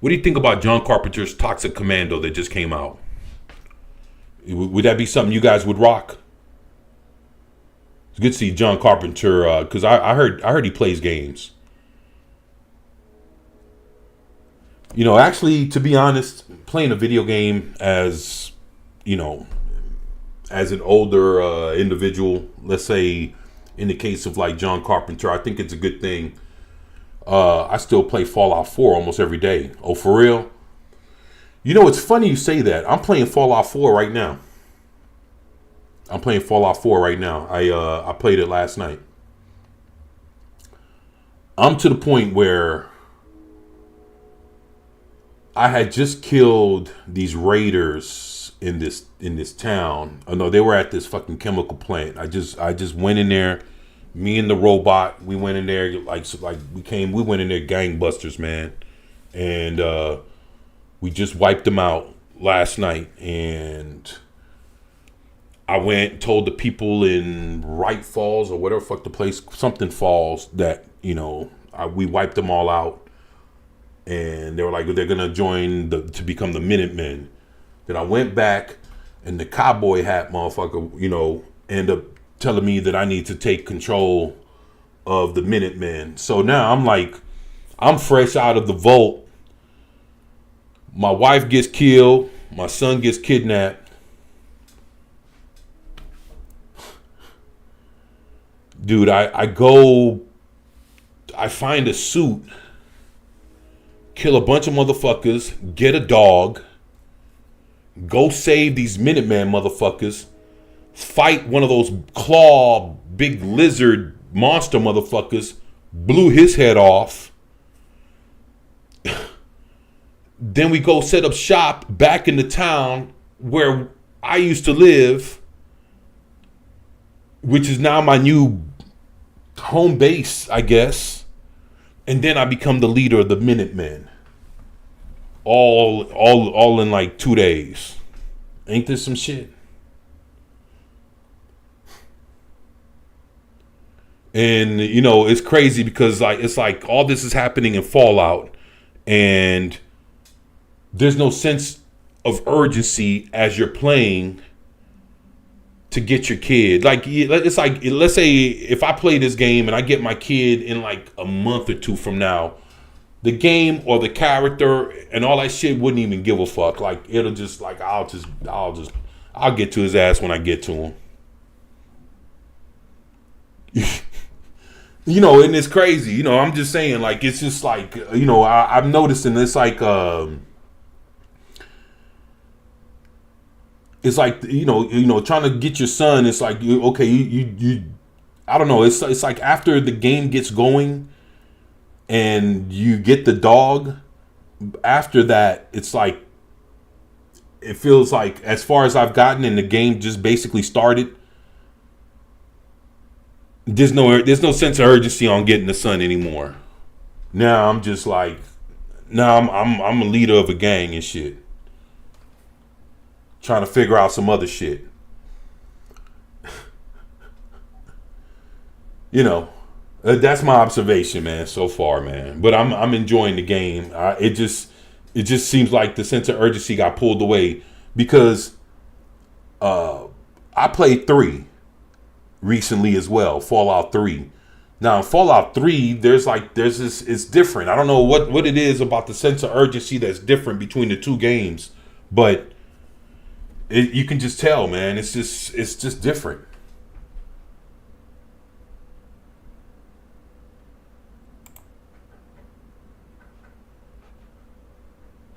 What do you think about John Carpenter's Toxic Commando that just came out? Would that be something you guys would rock? It's good to see John Carpenter, because I heard he plays games. You know, actually, to be honest, playing a video game as, you know, as an older individual, let's say in the case of like John Carpenter, I think it's a good thing. I still play Fallout 4 almost every day. Oh, for real? You know, it's funny you say that. I'm playing Fallout 4 right now. I played it last night. I'm to the point where I had just killed these raiders in this town. Oh no, they were at this fucking chemical plant. I just went in there. Me and the robot, we went in there we went in there gangbusters, man. And we just wiped them out last night. And I went and told the people in Wright Falls or whatever fuck the place, something Falls, that, you know, we wiped them all out. And they were like, they're gonna join to become the Minutemen. Then I went back, and the cowboy hat motherfucker, you know, ended up telling me that I need to take control of the Minutemen. So now I'm like, I'm fresh out of the vault. My wife gets killed. My son gets kidnapped. Dude, I find a suit, kill a bunch of motherfuckers, get a dog, go save these Minuteman motherfuckers, fight one of those claw big lizard monster motherfuckers, blew his head off. Then we go set up shop back in the town where I used to live, which is now my new home base, I guess. And then I become the leader of the Minutemen. All in like 2 days. Ain't this some shit? And you know, it's crazy because it's like all this is happening in Fallout, and there's no sense of urgency as you're playing to get your kid. Like, it's like, let's say if I play this game and I get my kid in like a month or two from now, the game or the character and all that shit wouldn't even give a fuck. Like, it'll just like, I'll get to his ass when I get to him. You know, and it's crazy. You know, I'm just saying, like, it's just like, you know, I'm noticing it's like, it's like, you know, trying to get your son. It's like, okay, you I don't know. It's like after the game gets going and you get the dog, after that, it's like, it feels like as far as I've gotten and the game just basically started, there's no sense of urgency on getting the son anymore. Now I'm just like, now I'm a leader of a gang and shit, trying to figure out some other shit. You know, that's my observation, man, so far, man. But I'm enjoying the game. It just seems like the sense of urgency got pulled away because I played 3 recently as well, Fallout 3. Now in Fallout 3, there's this, it's different. I don't know what it is about the sense of urgency that's different between the two games, but you can just tell, man. It's just different.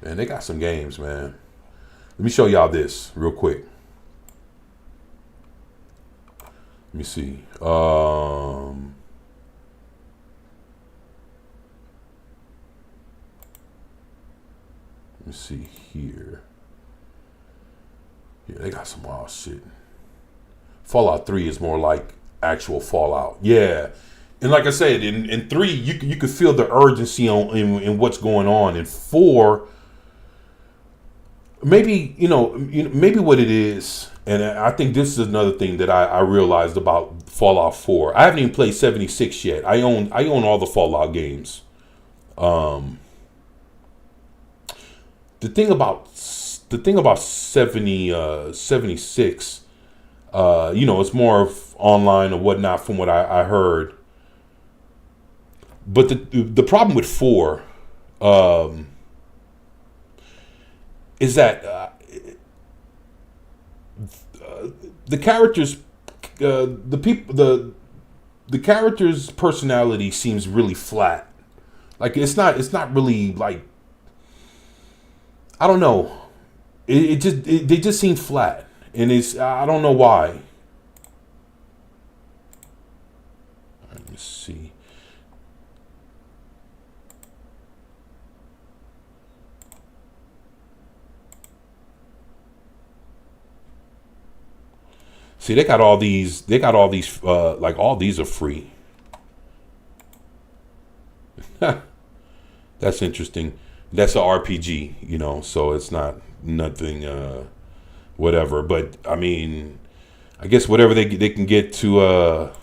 Man, they got some games, man. Let me show y'all this real quick. Let me see. Let me see here. Yeah, they got some wild shit. Fallout 3 is more like actual Fallout. Yeah. And like I said, in 3, you could feel the urgency in what's going on. In 4, maybe, maybe what it is, and I think this is another thing that I realized about Fallout 4. I haven't even played 76 yet. I own all the Fallout games. The thing about 76, it's more of online or whatnot from what I heard. But the problem with 4 is that the characters, the character's personality seems really flat. Like it's not really like, I don't know. They just seem flat, and I don't know why. Let me see. See, they got all these. Like all these are free. That's interesting. That's a RPG, so it's not nothing, whatever. But I mean, I guess whatever they can get to. Let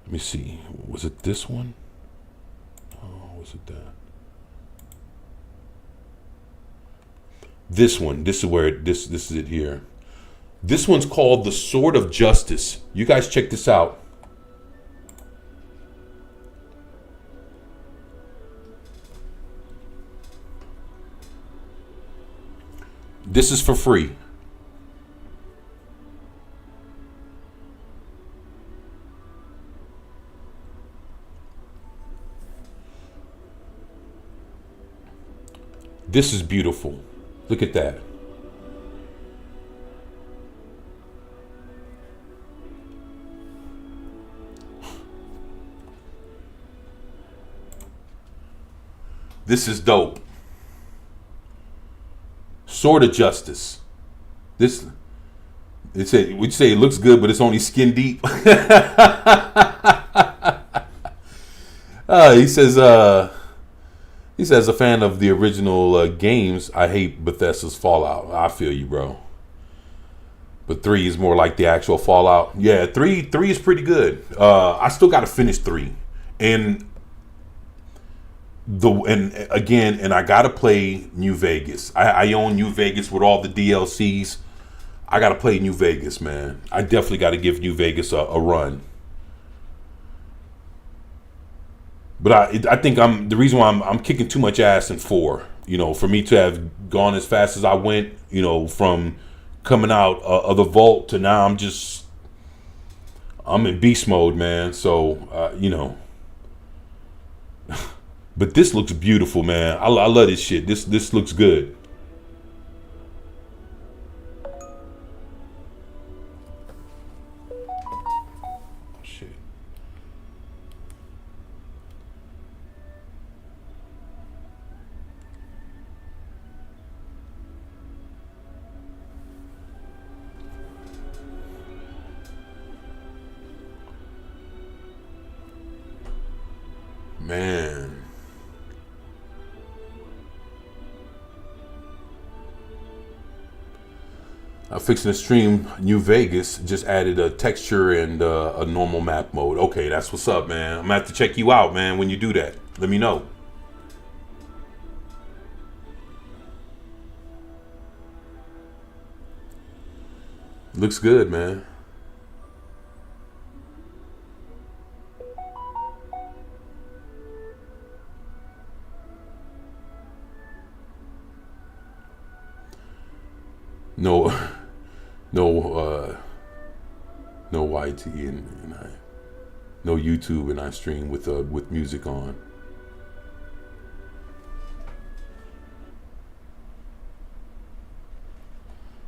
me see. Was it this one? Oh, was it that? This one. This is where this is it here. This one's called The Sword of Justice. You guys check this out. This is for free. This is beautiful. Look at that. This is dope. Sword of Justice. We'd say it looks good, but it's only skin deep. He says a fan of the original games. I hate Bethesda's Fallout. I feel you, bro. But 3 is more like the actual Fallout. Yeah, 3 is pretty good. I still got to finish 3, and I gotta play New Vegas. I own New Vegas with all the DLCs. I gotta play New Vegas, man. I definitely gotta give New Vegas a run. But I think the reason why I'm kicking too much ass in 4. For me to have gone as fast as I went, from coming out of the vault to now, I'm in beast mode, man. So But this looks beautiful, man. I love this shit. This looks good. Shit. Man. I'm fixing to stream New Vegas. Just added a texture and a normal map mode. Okay, that's what's up, man. I'm gonna have to check you out, man, when you do that. Let me know. Looks good, man. No YT and I, no YouTube, and I stream with music on.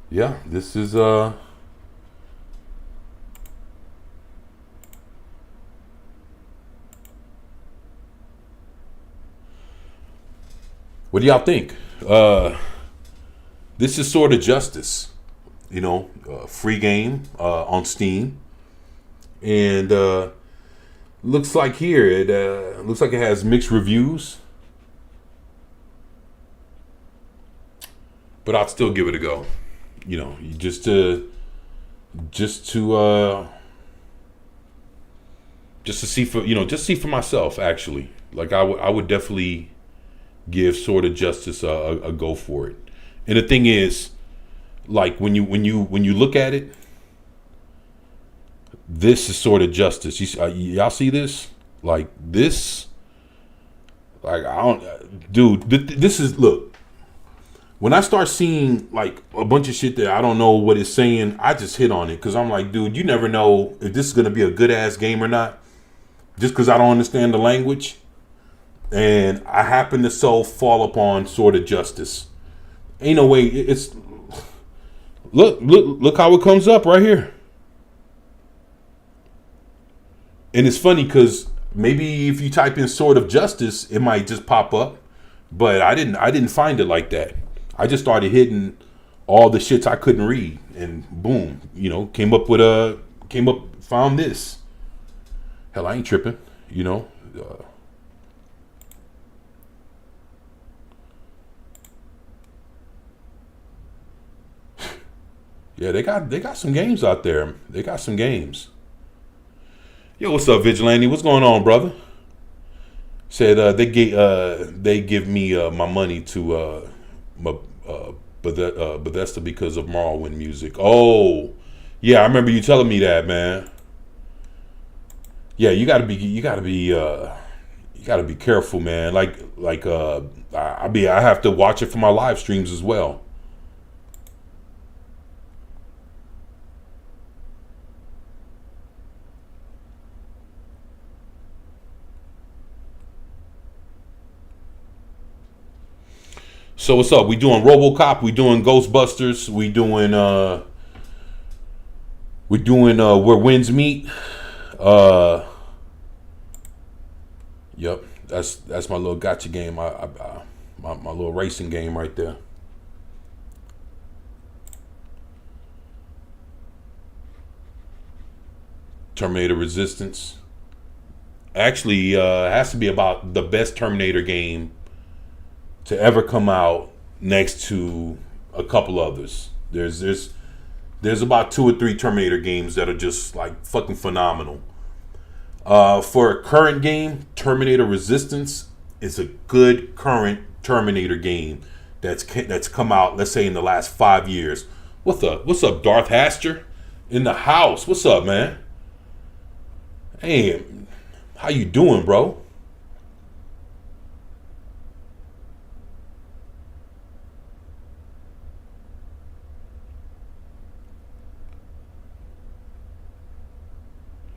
Yeah, this is What do y'all think? This is Sword of Justice, you know, free game on Steam, and looks like here it looks like it has mixed reviews, but I'll still give it a go. You know, just to see for, you know, just see for myself. Actually, like I would definitely give Sword of Justice a go for it. And the thing is, like when you look at it, this is Sword of Justice. Y'all see this? Like this? Like I don't, dude. This is, look. When I start seeing like a bunch of shit that I don't know what it's saying, I just hit on it because I'm like, dude, you never know if this is gonna be a good ass game or not, just because I don't understand the language. And I happen to fall upon Sword of Justice. Ain't no way. It's look how it comes up right here. And it's funny because maybe if you type in Sword of Justice, it might just pop up. But I didn't find it like that. I just started hitting all the shits I couldn't read, and boom, you know, found this. Hell, I ain't tripping, you know. Yeah, they got some games out there. They got some games. Yo, what's up, Vigilante? What's going on, brother? Said they give me my money to Bethesda because of Morrowind music. Oh, yeah, I remember you telling me that, man. Yeah, you gotta be careful, man. I have to watch it for my live streams as well. So what's up? We doing RoboCop. We doing Ghostbusters. We doing Where Winds Meet. Yep, that's my little gotcha game. My little racing game right there. Terminator Resistance. Actually, has to be about the best Terminator game to ever come out, next to a couple others. There's about 2 or 3 Terminator games that are just like fucking phenomenal. For a current game, Terminator Resistance is a good current Terminator game that's come out, let's say, in the last 5 years. What's up, Darth Haster? In the house. What's up, man? Hey, how you doing, bro?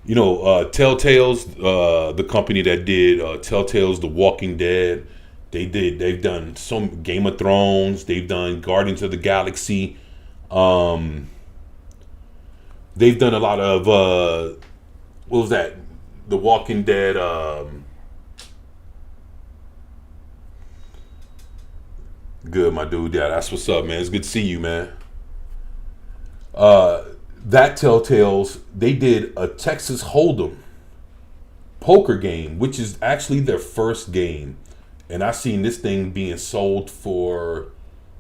You know, Telltale's the company that did Telltale's The Walking Dead. They've done some Game of Thrones. They've done Guardians of the Galaxy. They've done a lot of what was that? The Walking Dead. Good, my dude. Yeah, that's what's up, man. It's good to see you, man. That Telltale's, they did a Texas Hold'em poker game, which is actually their first game. And I seen this thing being sold for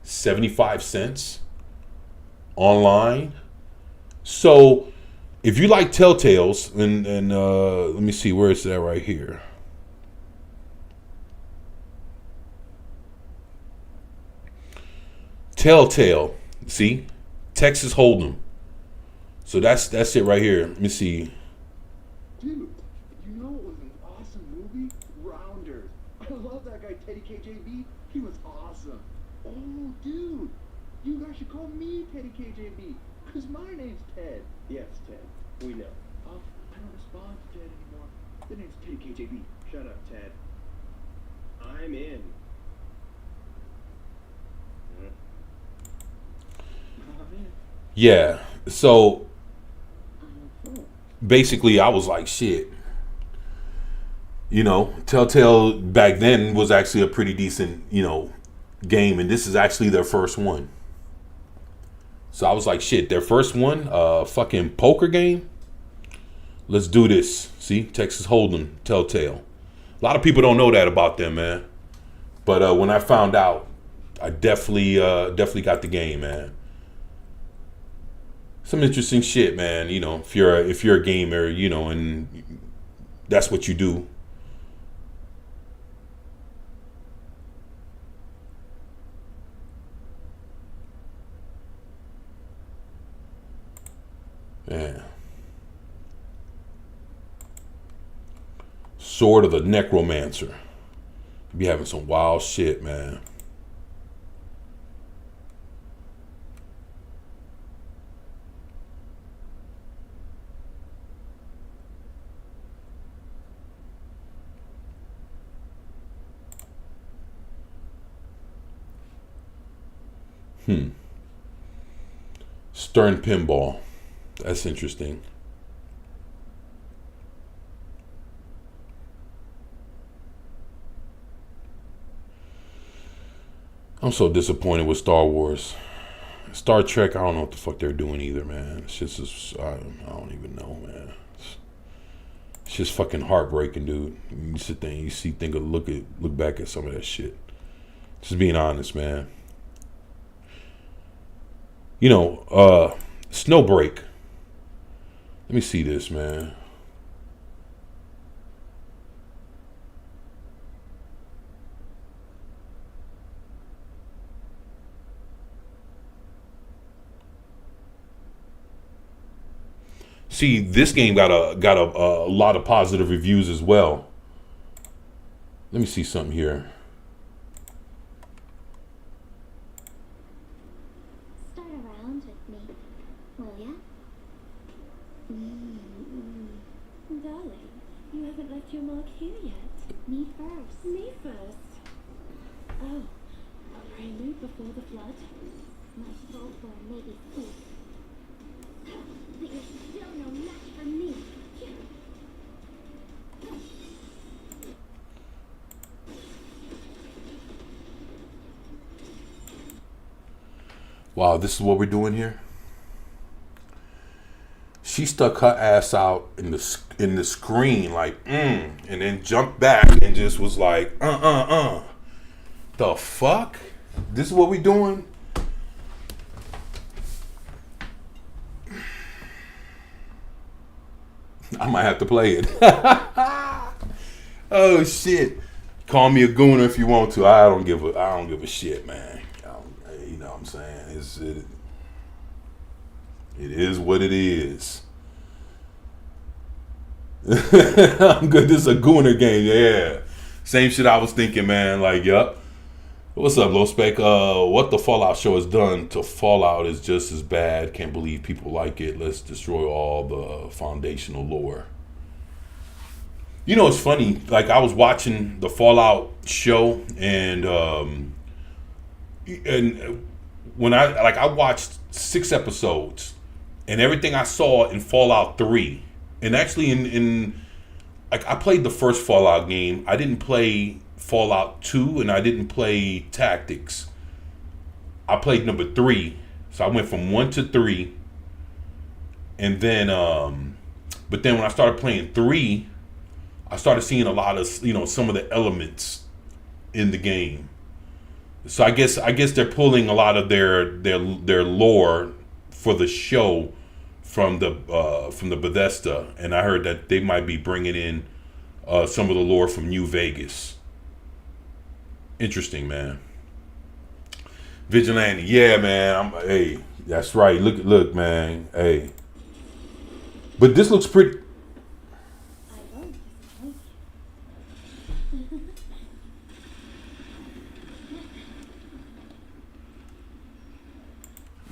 75 cents online. So if you like Telltale's, and let me see, where is that right here? Telltale, see? Texas Hold'em. So that's it right here. Let me see. Dude, you know it was an awesome movie? Rounders. I love that guy, Teddy KJB. He was awesome. Oh, dude, you guys should call me Teddy KJB, because my name's Ted. Yes, Ted, we know. I don't respond to Ted anymore. The name's Teddy KJB. Shut up, Ted. I'm in. I'm in. Yeah. So basically, I was like, shit. You know, Telltale back then was actually a pretty decent, you know, game, and this is actually their first one. So I was like, shit, their first one, fucking poker game. Let's do this. See, Texas Hold'em, Telltale. A lot of people don't know that about them, man. But when I found out, I definitely got the game, man. Some interesting shit, man. You know, if you're a gamer, you know, and that's what you do. Yeah. Sword of the Necromancer. You be having some wild shit, man. Stern Pinball. That's interesting. I'm so disappointed with Star Wars. Star Trek, I don't know what the fuck they're doing either, man. It's just, I don't even know, man. It's just fucking heartbreaking, dude. You sit there and look back at some of that shit. Just being honest, man. You know, Snowbreak. Let me see this, man. See, this game got a lot of positive reviews as well. Let me see something here. Start around with me, will ya? Darling, you haven't left your mark here yet. Me first. Me first. Oh, a prelude before the flood? My soul form may be sweet, but you're still no match for me. Wow, this is what we're doing here. She stuck her ass out in the screen like, and then jumped back and just was like, The fuck? This is what we doing? I might have to play it. Oh shit! Call me a gooner if you want to. I don't give a shit, man. You know what I'm saying? It is what it is. I'm good. This is a gooner game. Yeah, same shit I was thinking, man. Like, yup. What's up, Low Spec? What the Fallout show has done to Fallout is just as bad. Can't believe people like it. Let's destroy all the foundational lore. You know, it's funny. Like, I was watching the Fallout show, and when I watched 6 episodes, and everything I saw in Fallout 3, and actually I played the first Fallout game. I didn't play Fallout 2, and I didn't play Tactics. I played number 3. So I went from 1 to 3. And then but then when I started playing 3, I started seeing a lot of, you know, some of the elements in the game. So I guess they're pulling a lot of their lore for the show from the Bethesda, and I heard that they might be bringing in some of the lore from New Vegas. Interesting, man. Vigilante, yeah, man. Hey, that's right. Look, man. Hey, but this looks pretty. I won't disappoint you.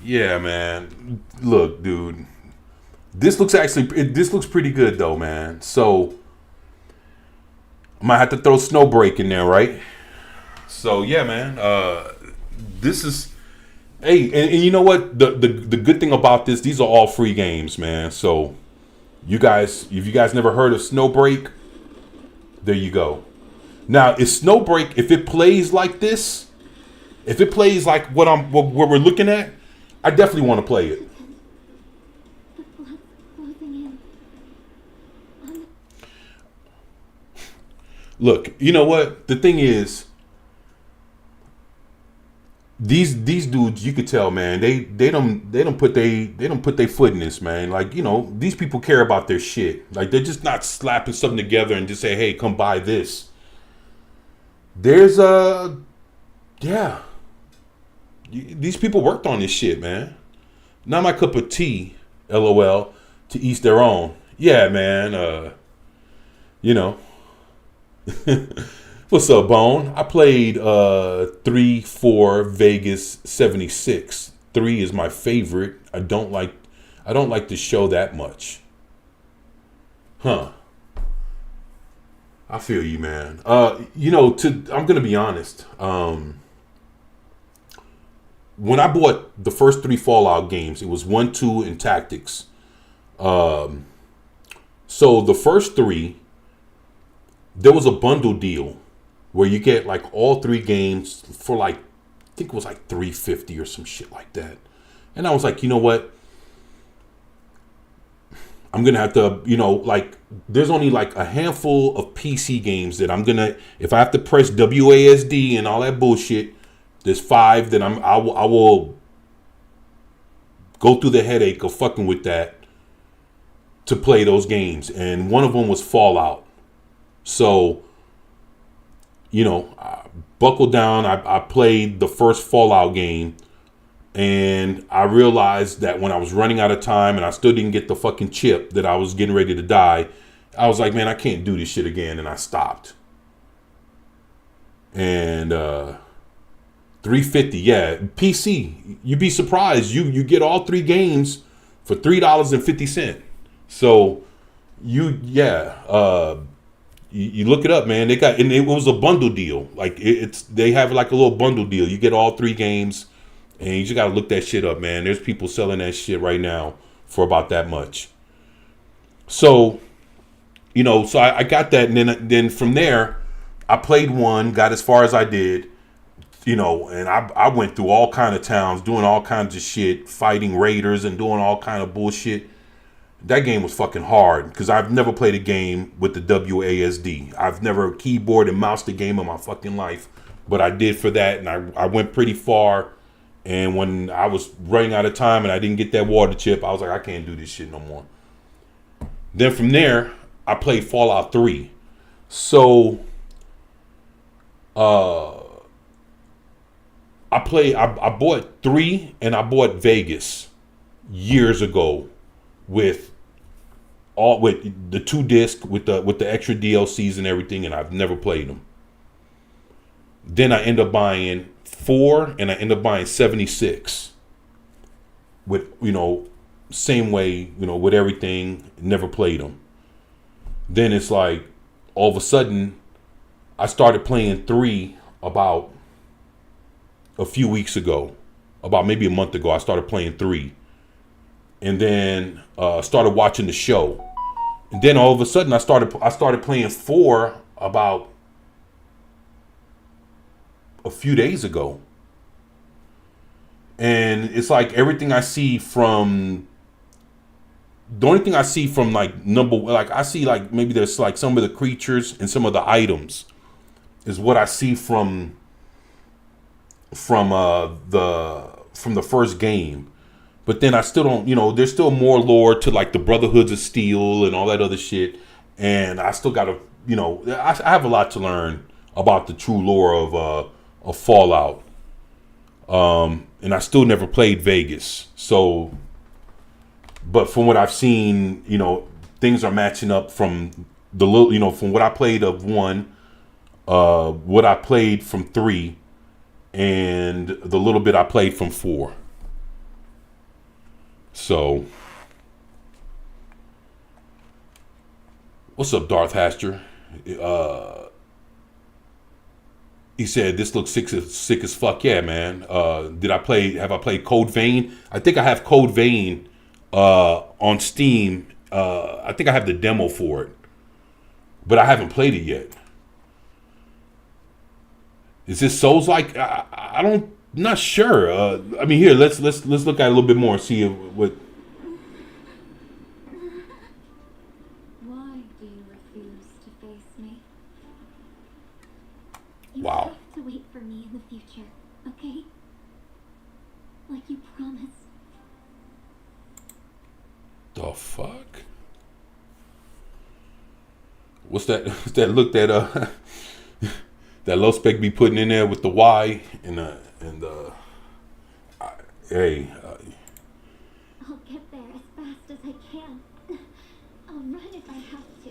Yeah, man. Look, dude. This looks pretty good though, man. So I might have to throw Snowbreak in there, right? So yeah, man. This is, hey, and you know what? The good thing about this, these are all free games, man. So you guys, if you guys never heard of Snowbreak, there you go. Now, is Snowbreak, if it plays like this, If it plays like what we're looking at, I definitely want to play it. The blood's closing in. Look, you know what? The thing is, these dudes, you could tell, man, they don't put their foot in this, man. Like, you know, these people care about their shit. Like, they're just not slapping something together and just say, hey, come buy this. There's these people worked on this shit, man. Not my cup of tea, LOL, to each their own. Yeah, man, you know. What's up, Bone? I played 3-4 Vegas 76. 3 is my favorite. I don't like the show that much. Huh. I feel you, man. You know, I'm gonna be honest. When I bought the first 3 Fallout games, it was 1, 2, and Tactics. So the first 3, there was a bundle deal where you get like all 3 games for like, I think it was like $350 or some shit like that. And I was like, you know what? I'm going to have to, you know, like, there's only like a handful of PC games that I'm going to, if I have to press WASD and all that bullshit, there's 5 that I will go through the headache of fucking with that to play those games. And one of them was Fallout. So, you know, I buckled down. I played the first Fallout game, and I realized that when I was running out of time and I still didn't get the fucking chip that I was getting ready to die, I was like, man, I can't do this shit again, and I stopped. And $350, yeah, PC. You'd be surprised. You get all 3 games for $3.50. So you look it up, man. They got, and it was a bundle deal. Like they have like a little bundle deal. You get all 3 games, and you just gotta look that shit up, man. There's people selling that shit right now for about that much. So, you know, so I got that, and then from there, I played 1, got as far as I did, you know, and I went through all kind of towns, doing all kinds of shit, fighting raiders and doing all kind of bullshit. That game was fucking hard because I've never played a game with the WASD. I've never keyboard and moused a game in my fucking life, but I did for that, and I went pretty far. And when I was running out of time and I didn't get that water chip, I was like, I can't do this shit no more. Then from there, I played Fallout 3. So, I bought 3 and I bought Vegas years ago with the 2 disc with the extra DLCs and everything, and I've never played them. Then I end up buying 4 and I end up buying 76 with, you know, same way, you know, with everything, never played them. Then it's like all of a sudden I started playing 3 about a few weeks ago, about maybe a month ago. I started playing 3, and then started watching the show, and then all of a sudden I started playing 4 about a few days ago. And it's like everything I see from, the only thing I see from like I see like maybe there's like some of the creatures and some of the items is what I see from the first game. But then I still don't, you know, there's still more lore to like the Brotherhoods of Steel and all that other shit. And I still got to, you know, I have a lot to learn about the true lore of Fallout. And I still never played Vegas. So, but from what I've seen, you know, things are matching up from the little, you know, from what I played of 1, what I played from 3, and the little bit I played from 4. So, what's up, Darth Haster? He said, this looks sick as fuck. Yeah, man. Have I played Code Vein? I think I have Code Vein on Steam. I think I have the demo for it, but I haven't played it yet. Is this Souls-like? I don't, not sure. I mean, here, let's look at it a little bit more and see what. Why do you refuse to face me? You Wow. have to wait for me in the future, okay? Like you promised. The fuck? What's that? What's that look that that low spec be putting in there with the Y and hey, I'll get there as fast as I can. I'll run if I have to.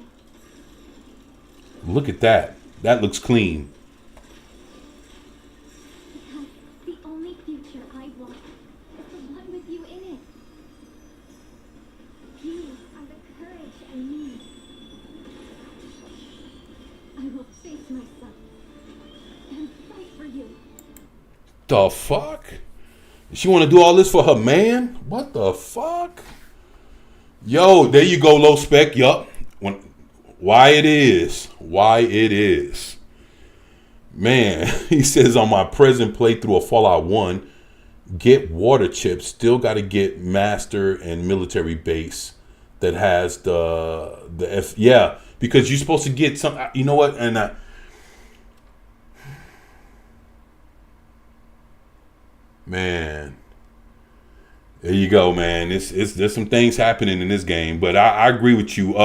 look at that. That looks clean. Because the only future I want is the one with you in it. You are the courage I need. I will face myself and fight for you. The fuck? She want to do all this for her man? What the fuck? Yo, there you go, low spec. Yup. Why it is. Man, he says on my present playthrough of Fallout 1, get water chips. Still got to get master and military base that has the F. Yeah, because you're supposed to get some. You know what? And man, there you go, man. There's some things happening in this game, but I agree with you.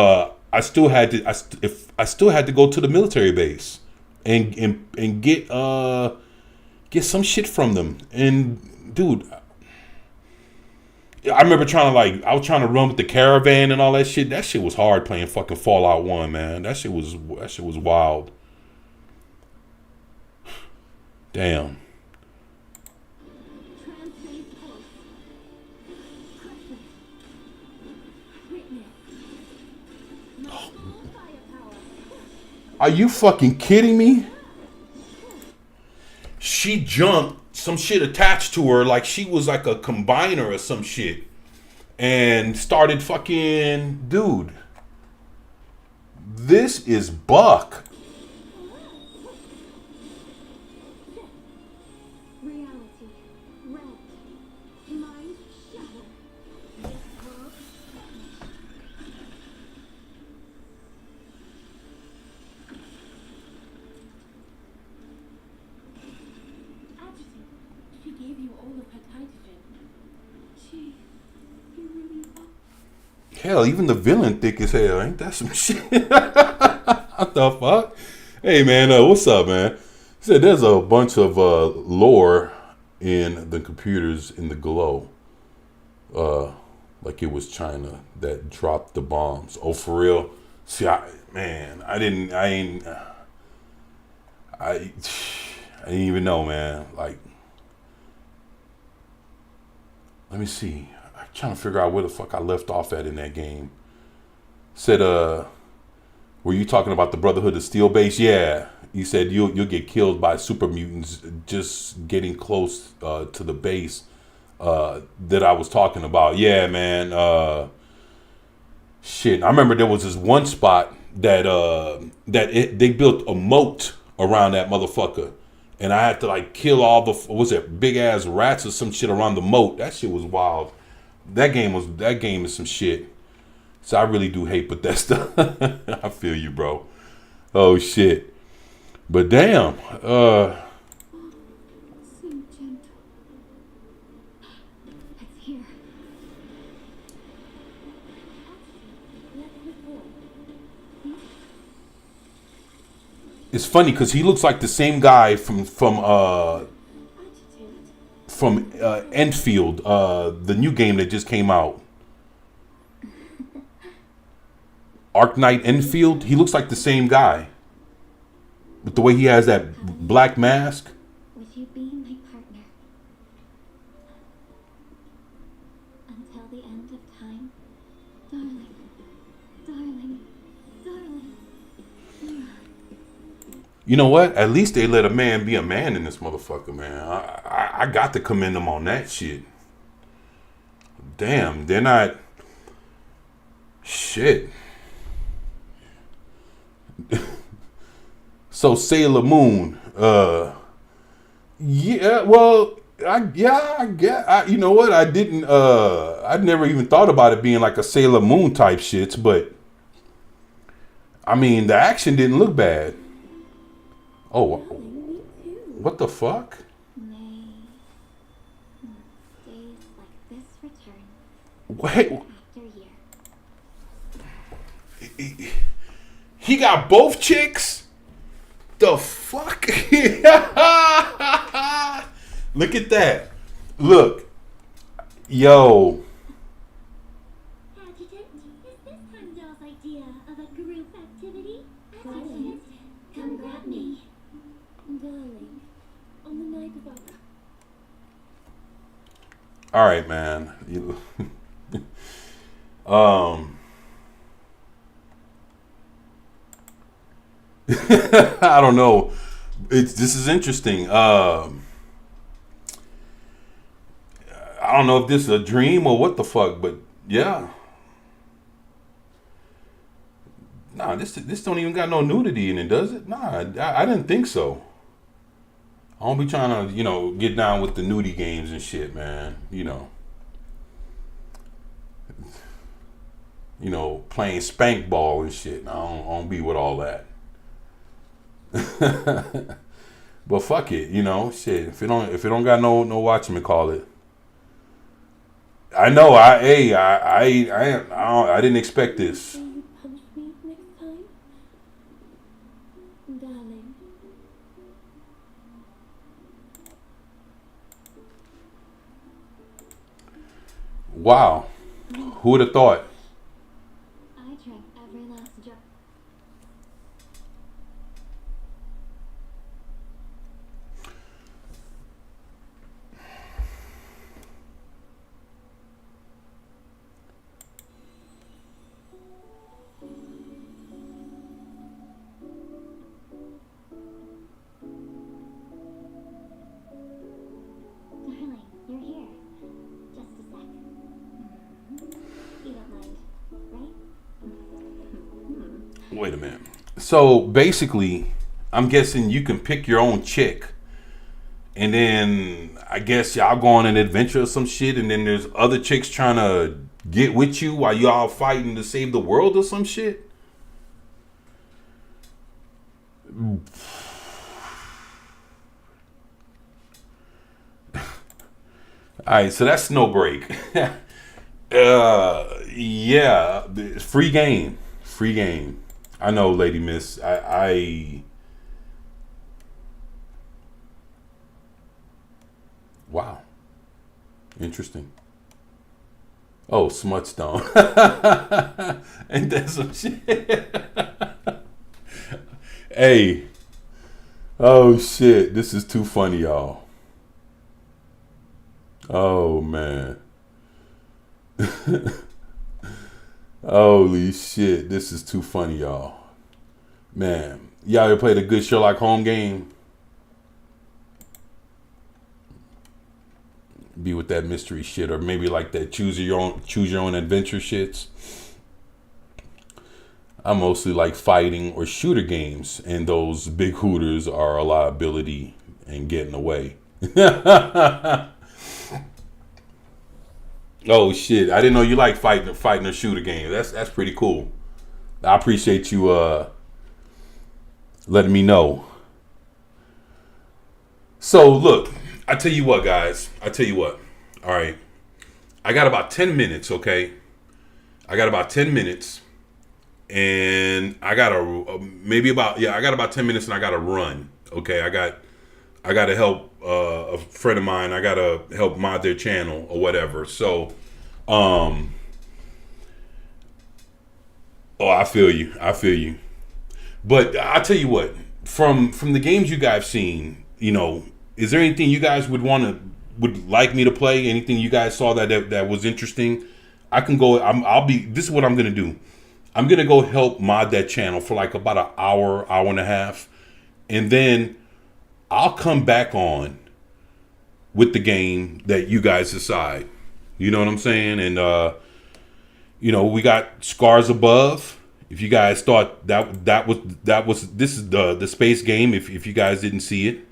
I still had to go to the military base and get some shit from them. And dude, I remember I was trying to run with the caravan and all that shit. That shit was hard playing fucking Fallout 1, man. That shit was wild. Damn. Transphase pulse. Crush it. Witness. My full firepower. Are you fucking kidding me? She jumped, some shit attached to her like she was like a combiner or some shit, and started fucking, dude. This is Buck. Reality. Red. Mind shattered. This world is Adjutant, she gave you all of her hydrogen. You really are. Hell, even the villain thick as hell. Ain't that some shit? What the fuck? Hey man, what's up, man? He said there's a bunch of lore in the computers in the Glow. Like it was China that dropped the bombs. Oh, for real? See, I didn't even know, man. Like, let me see. I'm trying to figure out where the fuck I left off at in that game. Said, were you talking about the Brotherhood of Steel base? Yeah. He said you'll get killed by super mutants just getting close to the base that I was talking about. Yeah, man. Shit. I remember there was this one spot that they built a moat around that motherfucker. And I had to like kill all the big ass rats or some shit around the moat. That shit was wild. That game is some shit. So I really do hate Bethesda. I feel you, bro. Oh shit. But damn. so gentle. It's here. It's funny because he looks like the same guy from Enfield, the new game that just came out. Arknight Enfield. He looks like the same guy. With the way he has that black mask. Would you be my partner? Until the end of time? Darling. Darling. Darling. You know what? At least they let a man be a man in this motherfucker, man. I got to commend them on that shit. Damn, they're not... Shit. So Sailor Moon, Yeah, well, I get. You know what? I didn't. I'd never even thought about it being like a Sailor Moon type shits, but I mean, the action didn't look bad. Oh, Darling, me too. what the fuck? May days like this return Wait, after year. he got both chicks? The fuck? Look at that. Look, yo. Adjutant, is this Heimdall's idea of a group activity? Adjutant, come grab me. Darling, on the night of our All right, man. um. I don't know. This is interesting. I don't know if this is a dream or what the fuck, but yeah. Nah, this don't even got no nudity in it, does it? Nah, I didn't think so. I don't be trying to, get down with the nudie games and shit, man. Playing spank ball and shit. I don't be with all that. But fuck it, shit. If it don't got no whatchamacallit. I know. I didn't expect this. Will you punch me next time? Darling. Wow. Who would have thought? I drank every last drop. Darling, you're here. Just a sec. You don't mind, right? Wait a minute. So basically, I'm guessing you can pick your own chick, and then I guess y'all go on an adventure or some shit, and then there's other chicks trying to get with you while y'all fighting to save the world or some shit. All right, so that's Snowbreak. Yeah, free game, free game. I know, Lady Miss. Wow, interesting. Oh, Smutstone. Ain't that some shit? Hey, oh shit, this is too funny, y'all. Oh man. Holy shit, this is too funny, y'all. Man, y'all ever played a good Sherlock Holmes game? Be with that mystery shit, or maybe like that choose your own adventure shits. I mostly like fighting or shooter games, and those big hooters are a liability and getting away. Oh shit! I didn't know you like fighting or shooter games. That's pretty cool. I appreciate you letting me know. So look, I tell you what, guys. I tell you what. All right, I got about 10 minutes. Okay, I got about 10 minutes, and I got I got about 10 minutes, and I got to run. Okay, I got to help a friend of mine. I got to help mod their channel or whatever. So, oh, I feel you. I feel you. But I tell you what, from the games you guys seen, is there anything you guys would like me to play? Anything you guys saw that was interesting? I can go. This is what I'm gonna do. I'm gonna go help mod that channel for like about an hour and a half, and then I'll come back on with the game that you guys decide. You know what I'm saying? And we got Scars Above. If you guys thought that was this is the space game. If you guys didn't see it,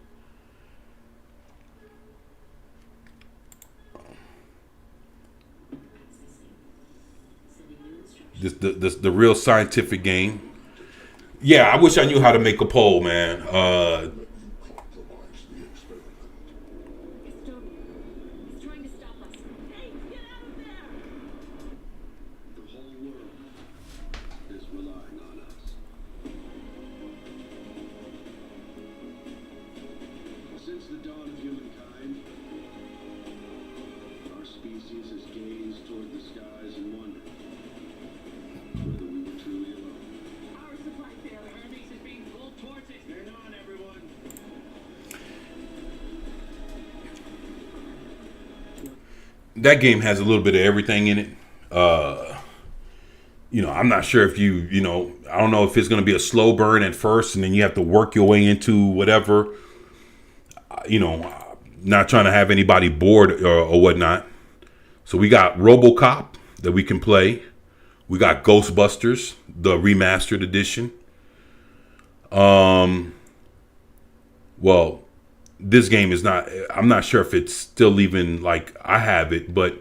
the real scientific game. Yeah, I wish I knew how to make a poll, man. Compromise the experiment. Estonia, he's trying to stop us. Hey, get out of there! The whole world is relying on us. Since the dawn of humankind, our species has gazed toward the skies and wondered whether we were truly alone. Power supply failure. Hermes is being pulled towards it. Turn on, everyone. That game has a little bit of everything in it. I'm not sure if I don't know if it's going to be a slow burn at first and then you have to work your way into whatever. Not trying to have anybody bored or whatnot. So we got RoboCop that we can play. We got Ghostbusters, the remastered edition. Well, this game is not, I'm not sure if it's still even like I have it, but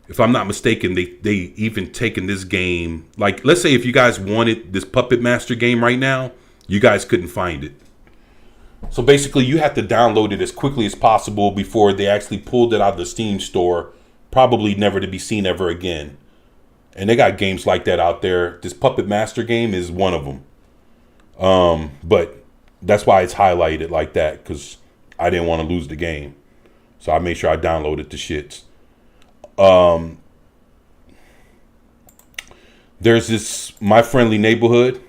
if I'm not mistaken, they even taken this game. Like, let's say if you guys wanted this Puppet Master game right now, you guys couldn't find it. So basically you have to download it as quickly as possible before they actually pulled it out of the Steam store, probably never to be seen ever again. And they got games like that out there. This Puppet Master game is one of them. But that's why it's highlighted like that, because I didn't want to lose the game. So I made sure I downloaded the shits. There's this My Friendly Neighborhood,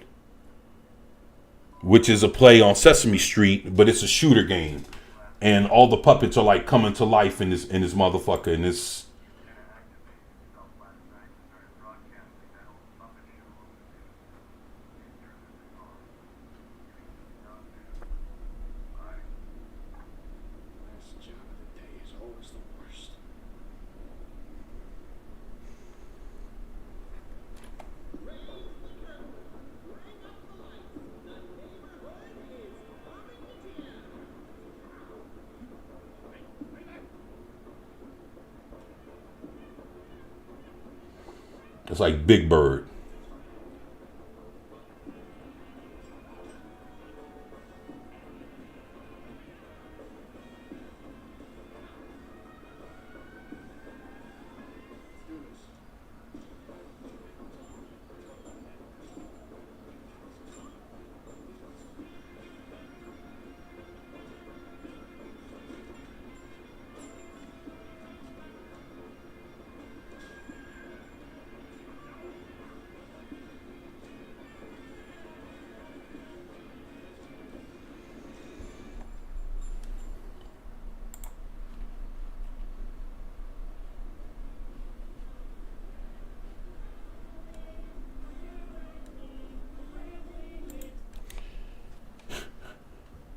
which is a play on Sesame Street, but it's a shooter game. And all the puppets are like coming to life in this motherfucker. And this. Last job of the day is always the worst. It's like Big Bird.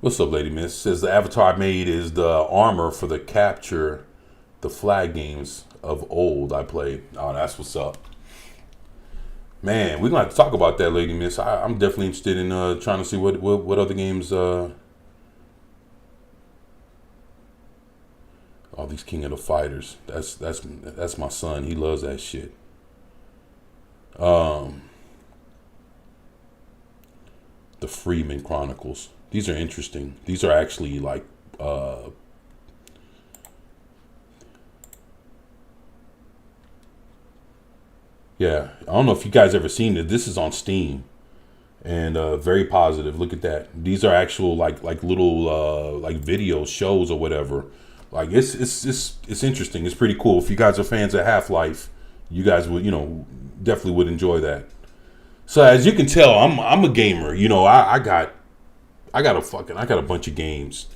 What's up, Lady Miss? Says the avatar I made is the armor for the capture the flag games of old I played. Oh, that's what's up. Man, we're gonna have to talk about that, Lady Miss. I'm definitely interested in trying to see what other games. All these King of the Fighters. That's my son. He loves that shit. The Freeman Chronicles. These are interesting. These are actually like yeah, I don't know if you guys ever seen it. This is on Steam and very positive. Look at that. These are actual like little like video shows or whatever. Like it's interesting. It's pretty cool. If you guys are fans of Half-Life, you guys would definitely would enjoy that. So as you can tell, I'm a gamer. I got a bunch of games,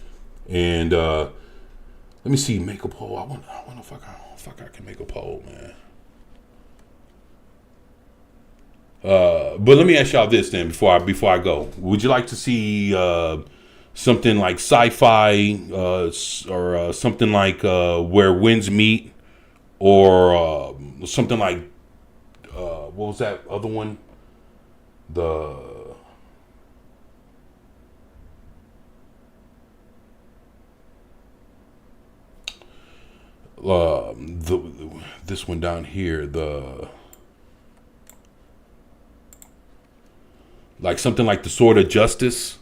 and let me see. Make a poll. I wonder if I can make a poll, man. But let me ask y'all this then before I go. Would you like to see something like sci-fi or something like Where Winds Meet, or something like what was that other one? This one down here, like something like the Sword of Justice,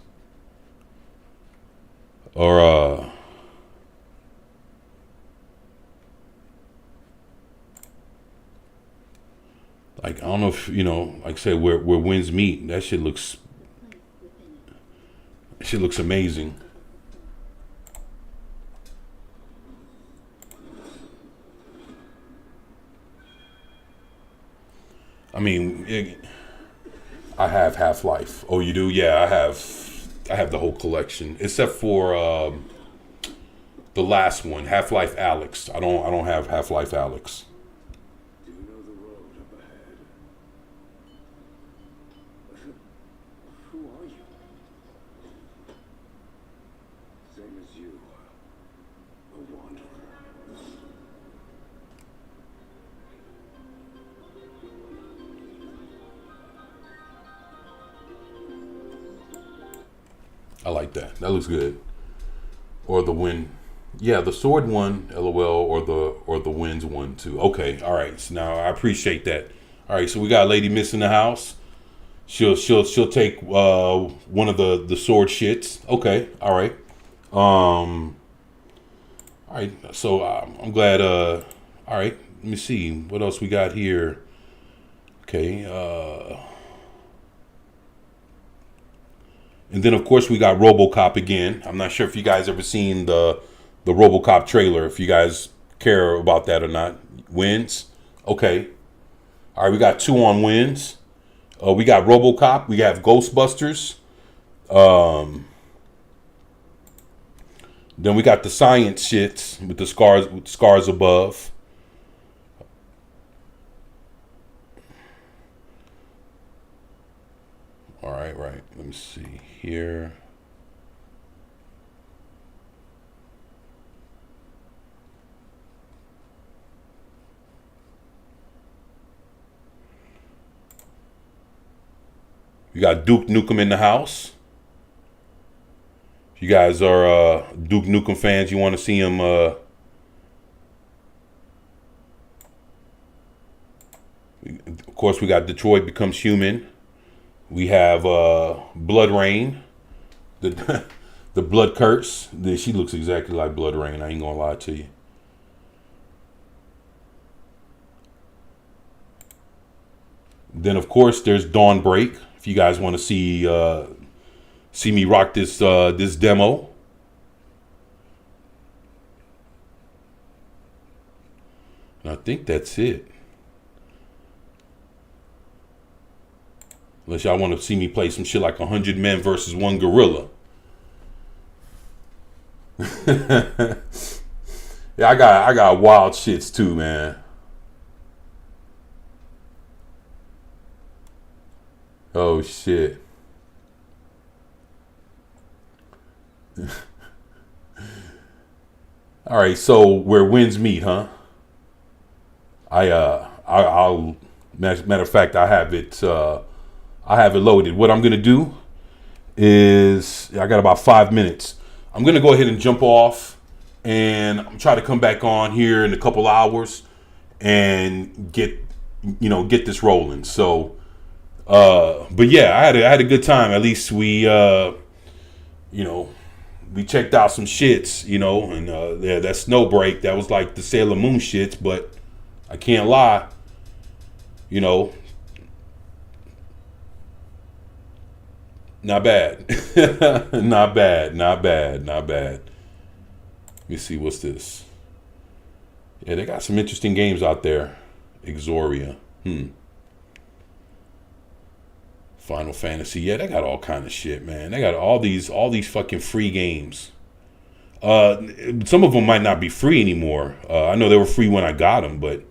or like I don't know if you know, like I said, where winds meet. That shit looks amazing. I mean, I have Half-Life. Oh, you do? Yeah, I have the whole collection except for the last one, Half-Life Alyx. I don't have Half-Life Alyx. Do you know the road up ahead? Who are you? Same as you. A wanderer. I like that. That looks good. Or the wind. Yeah, the sword one, LOL, or the winds one too. Okay, all right. So now I appreciate that. All right, so we got Lady Miss in the house. She'll take one of the sword shits. Okay, all right. All right. So I'm glad. All right. Let me see what else we got here. Okay. And then of course we got RoboCop again. I'm not sure if you guys ever seen the RoboCop trailer. If you guys care about that or not. Wins. Okay. All right. We got 2 on wins. We got RoboCop. We have Ghostbusters. Then we got the science shits with the scars above. All right, right. Let me see here. We got Duke Nukem in the house. If you guys are Duke Nukem fans, you want to see him. Of course, we got Detroit Becomes Human. We have Blood Rain, the Blood Curse. She looks exactly like Blood Rain. I ain't gonna lie to you. Then of course there's Dawnbreak. If you guys want to see me rock this this demo. And I think that's it. Unless y'all want to see me play some shit like 100 Men versus 1 Gorilla. Yeah, I got wild shits too, man. Oh shit. All right, so where winds meet, huh? I'll matter of fact, I have it loaded. What I'm gonna do is I got about 5 minutes. I'm gonna go ahead and jump off and I'm try to come back on here in a couple hours and get this rolling. So but yeah, I had a good time. At least we we checked out some shits, and yeah, that Snowbreak, that was like the Sailor Moon shits, but I can't lie, not bad. Not bad. Let me see, what's this? Yeah, they got some interesting games out there. Exoria. Final Fantasy. Yeah, they got all kind of shit, man. They got all these fucking free games. Some of them might not be free anymore. I know they were free when I got them, but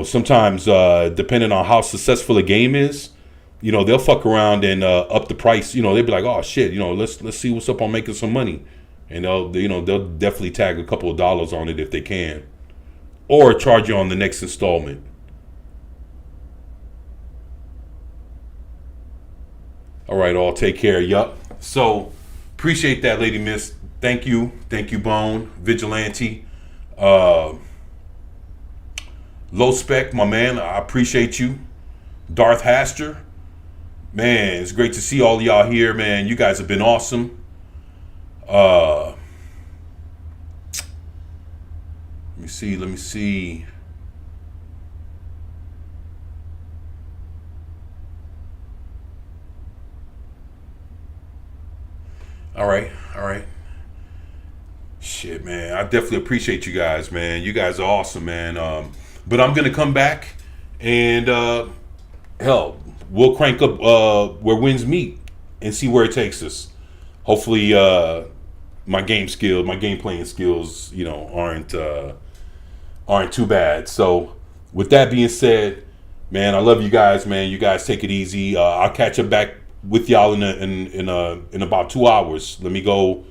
sometimes depending on how successful a game is, they'll fuck around and up the price. They'll be like, oh shit, let's see what's up on making some money, and they'll definitely tag a couple of dollars on it if they can, or charge you on the next installment. All right, all take care. Yup. So appreciate that, Lady Miss. Thank you, Bone Vigilante, Low Spec, my man. I appreciate you, Darth Haster. Man, it's great to see all of y'all here, man. You guys have been awesome. Let me see. All right. Shit, man. I definitely appreciate you guys, man. You guys are awesome, man. But I'm gonna come back and hell, we'll crank up where winds meet and see where it takes us. Hopefully, my game playing skills, aren't too bad. So, with that being said, man, I love you guys, man. You guys take it easy. I'll catch up back with y'all in about 2 hours. Let me go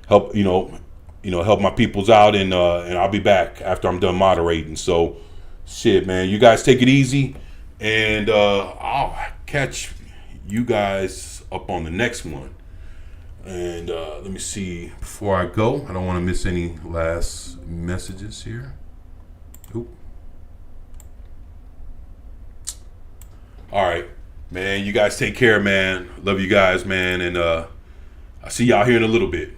help help my peoples out, and I'll be back after I'm done moderating. So, shit, man, you guys take it easy, and I'll catch you guys up on the next one. And let me see before I go. I don't want to miss any last messages here. Oop. All right, man. You guys take care, man. Love you guys, man. And I'll see y'all here in a little bit.